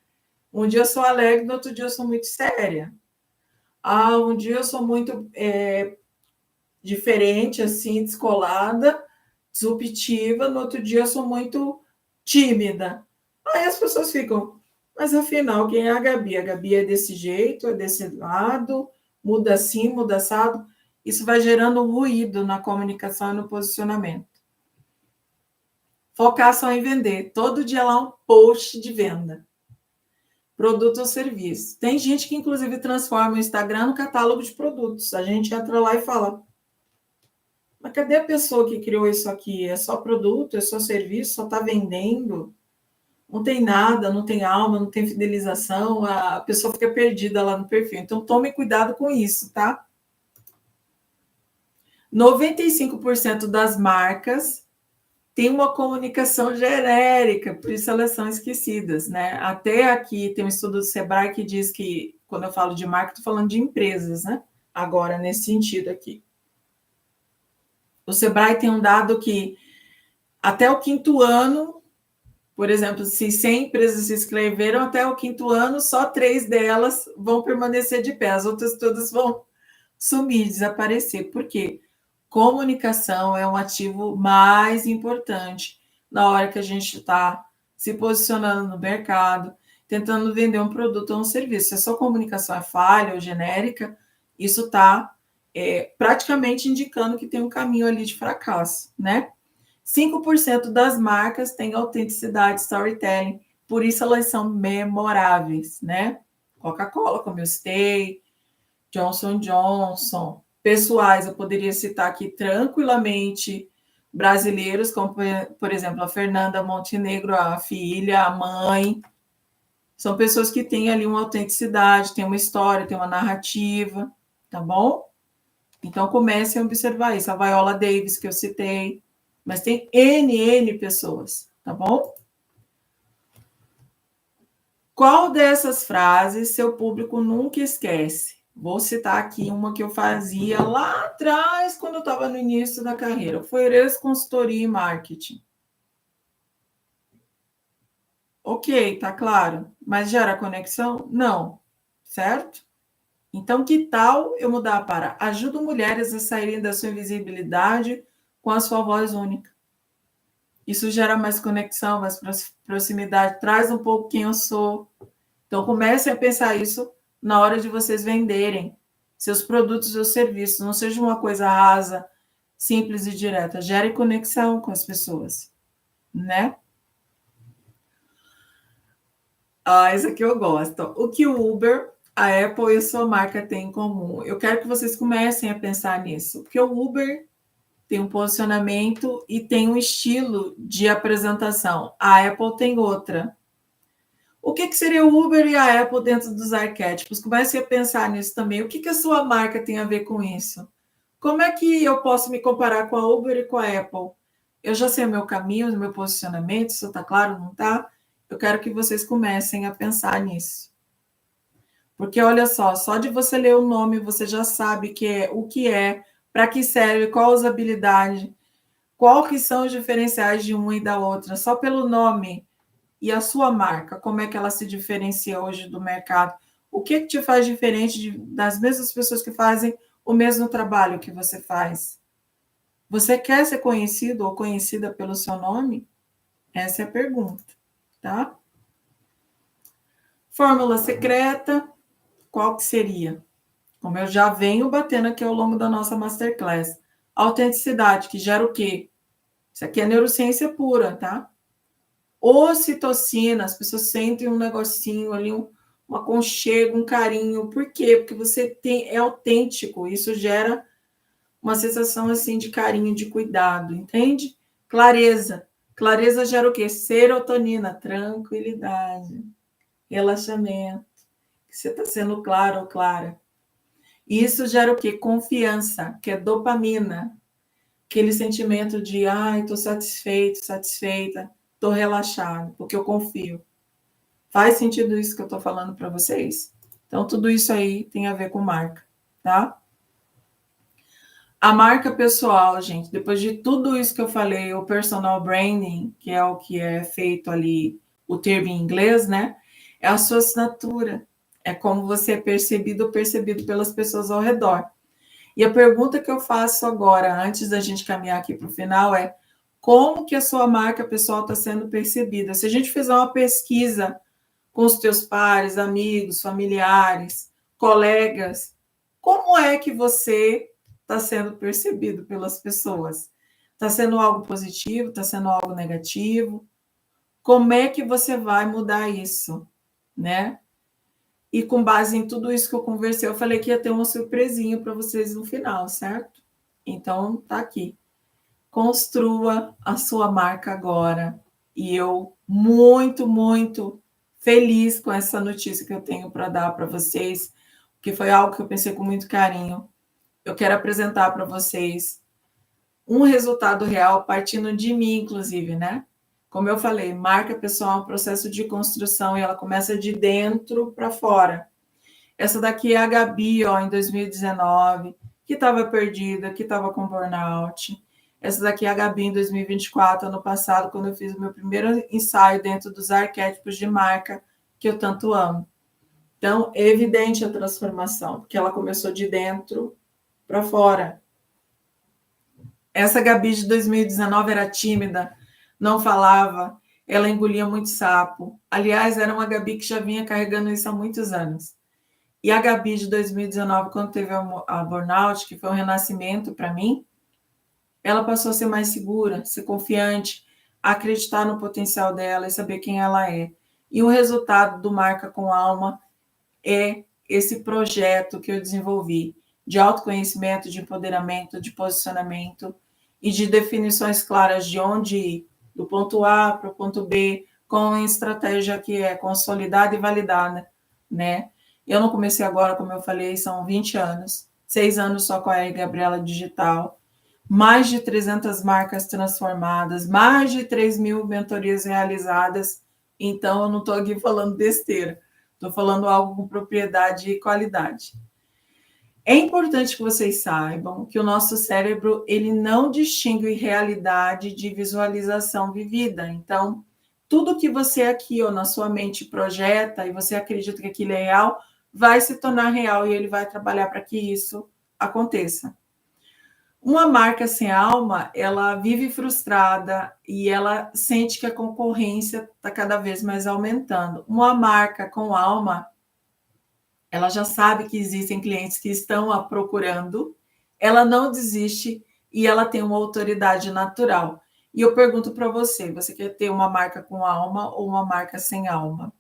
Um dia eu sou alegre, no outro dia eu sou muito séria. Um dia eu sou muito diferente, assim, descolada, disruptiva, no outro dia eu sou muito tímida. Aí as pessoas ficam, mas afinal, quem é a Gabi? A Gabi é desse jeito, é desse lado, muda assim, muda assado. Isso vai gerando um ruído na comunicação e no posicionamento. Focar só em vender. Todo dia lá um post de venda. Produto ou serviço. Tem gente que, inclusive, transforma o Instagram no catálogo de produtos. A gente entra lá e fala, mas cadê a pessoa que criou isso aqui? É só produto, é só serviço, só está vendendo? Não tem nada, não tem alma, não tem fidelização, a pessoa fica perdida lá no perfil. Então, tome cuidado com isso, tá? 95% das marcas tem uma comunicação genérica, por isso elas são esquecidas, né? Até aqui tem um estudo do Sebrae que diz que, quando eu falo de marca, estou falando de empresas, né? Agora, nesse sentido aqui. O Sebrae tem um dado que até o 5º ano, por exemplo, se 100 empresas se inscreveram até o 5º ano, só 3 delas vão permanecer de pé, as outras todas vão sumir, desaparecer. Por quê? Comunicação é um ativo mais importante na hora que a gente está se posicionando no mercado, tentando vender um produto ou um serviço. Se a sua comunicação é falha ou genérica, isso está praticamente indicando que tem um caminho ali de fracasso, né? 5% das marcas têm autenticidade, storytelling, por isso elas são memoráveis, né? Coca-Cola, como eu citei, Johnson & Johnson. Pessoais, eu poderia citar aqui tranquilamente brasileiros, como, por exemplo, a Fernanda Montenegro, a filha, a mãe. São pessoas que têm ali uma autenticidade, têm uma história, têm uma narrativa, tá bom? Então, comecem a observar isso. A Viola Davis, que eu citei, mas tem N pessoas, tá bom? Qual dessas frases seu público nunca esquece? Vou citar aqui uma que eu fazia lá atrás, quando eu estava no início da carreira. Foi consultoria e marketing. Ok, tá claro. Mas gera conexão? Não. Certo? Então, que tal eu mudar para ajuda mulheres a saírem da sua invisibilidade com a sua voz única? Isso gera mais conexão, mais proximidade, traz um pouco quem eu sou. Então, comecem a pensar isso na hora de vocês venderem seus produtos ou serviços. Não seja uma coisa rasa, simples e direta. Gere conexão com as pessoas, né? Isso aqui eu gosto. O que o Uber, a Apple e a sua marca têm em comum? Eu quero que vocês comecem a pensar nisso. Porque o Uber tem um posicionamento e tem um estilo de apresentação. A Apple tem outra. O que seria o Uber e a Apple dentro dos arquétipos? Comece a pensar nisso também. O que a sua marca tem a ver com isso? Como é que eu posso me comparar com a Uber e com a Apple? Eu já sei o meu caminho, o meu posicionamento, isso está claro, não está? Eu quero que vocês comecem a pensar nisso. Porque, olha só de você ler o nome, você já sabe o que é, para que serve, qual a usabilidade, qual que são os diferenciais de uma e da outra, só pelo nome. E a sua marca, como é que ela se diferencia hoje do mercado? O que te faz diferente das mesmas pessoas que fazem o mesmo trabalho que você faz? Você quer ser conhecido ou conhecida pelo seu nome? Essa é a pergunta, tá? Fórmula secreta, qual que seria? Como eu já venho batendo aqui ao longo da nossa masterclass. Autenticidade, que gera o quê? Isso aqui é neurociência pura, tá? Ocitocina, as pessoas sentem um negocinho ali, um aconchego, um carinho. Por quê? Porque você é autêntico. Isso gera uma sensação assim de carinho, de cuidado, entende? Clareza. Clareza gera o quê? Serotonina, tranquilidade, relaxamento. Você está sendo claro ou clara. Isso gera o quê? Confiança, que é dopamina. Aquele sentimento de, estou satisfeito, satisfeita, estou relaxado, porque eu confio. Faz sentido isso que eu estou falando para vocês? Então, tudo isso aí tem a ver com marca, tá? A marca pessoal, gente, depois de tudo isso que eu falei, o personal branding, que é o que é feito ali, o termo em inglês, né? É a sua assinatura. É como você é percebido ou percebido pelas pessoas ao redor. E a pergunta que eu faço agora, antes da gente caminhar aqui para o final, é como que a sua marca pessoal está sendo percebida? Se a gente fizer uma pesquisa com os teus pares, amigos, familiares, colegas, como é que você está sendo percebido pelas pessoas? Está sendo algo positivo? Está sendo algo negativo? Como é que você vai mudar isso, né? E com base em tudo isso que eu conversei, eu falei que ia ter uma surpresinha para vocês no final, certo? Então, tá aqui. Construa a sua marca agora. E eu muito feliz com essa notícia que eu tenho para dar para vocês, que foi algo que eu pensei com muito carinho. Eu quero apresentar para vocês um resultado real partindo de mim, inclusive, né? Como eu falei, marca pessoal é um processo de construção e ela começa de dentro para fora. Essa daqui é a Gabi, ó, em 2019, que estava perdida, que estava com burnout. Essa daqui é a Gabi em 2024, ano passado, quando eu fiz o meu primeiro ensaio dentro dos arquétipos de marca que eu tanto amo. Então, é evidente a transformação, porque ela começou de dentro para fora. Essa Gabi de 2019 era tímida, não falava, ela engolia muito sapo. Aliás, era uma Gabi que já vinha carregando isso há muitos anos. E a Gabi de 2019, quando teve a burnout, que foi um renascimento para mim, ela passou a ser mais segura, ser confiante, acreditar no potencial dela e saber quem ela é. E o resultado do Marca com Alma é esse projeto que eu desenvolvi de autoconhecimento, de empoderamento, de posicionamento e de definições claras de onde ir, do ponto A para o ponto B, com uma estratégia que é consolidada e validada, né? Eu não comecei agora, como eu falei, são 20 anos, 6 anos só com a Gabriela Digital, mais de 300 marcas transformadas, mais de 3.000 mentorias realizadas. Então, eu não estou aqui falando besteira, estou falando algo com propriedade e qualidade. É importante que vocês saibam que o nosso cérebro ele não distingue realidade de visualização vivida. Então, tudo que você aqui ou na sua mente projeta e você acredita que aquilo é real, vai se tornar real e ele vai trabalhar para que isso aconteça. Uma marca sem alma, ela vive frustrada e ela sente que a concorrência está cada vez mais aumentando. Uma marca com alma, ela já sabe que existem clientes que estão a procurando, ela não desiste e ela tem uma autoridade natural. E eu pergunto para você, você quer ter uma marca com alma ou uma marca sem alma?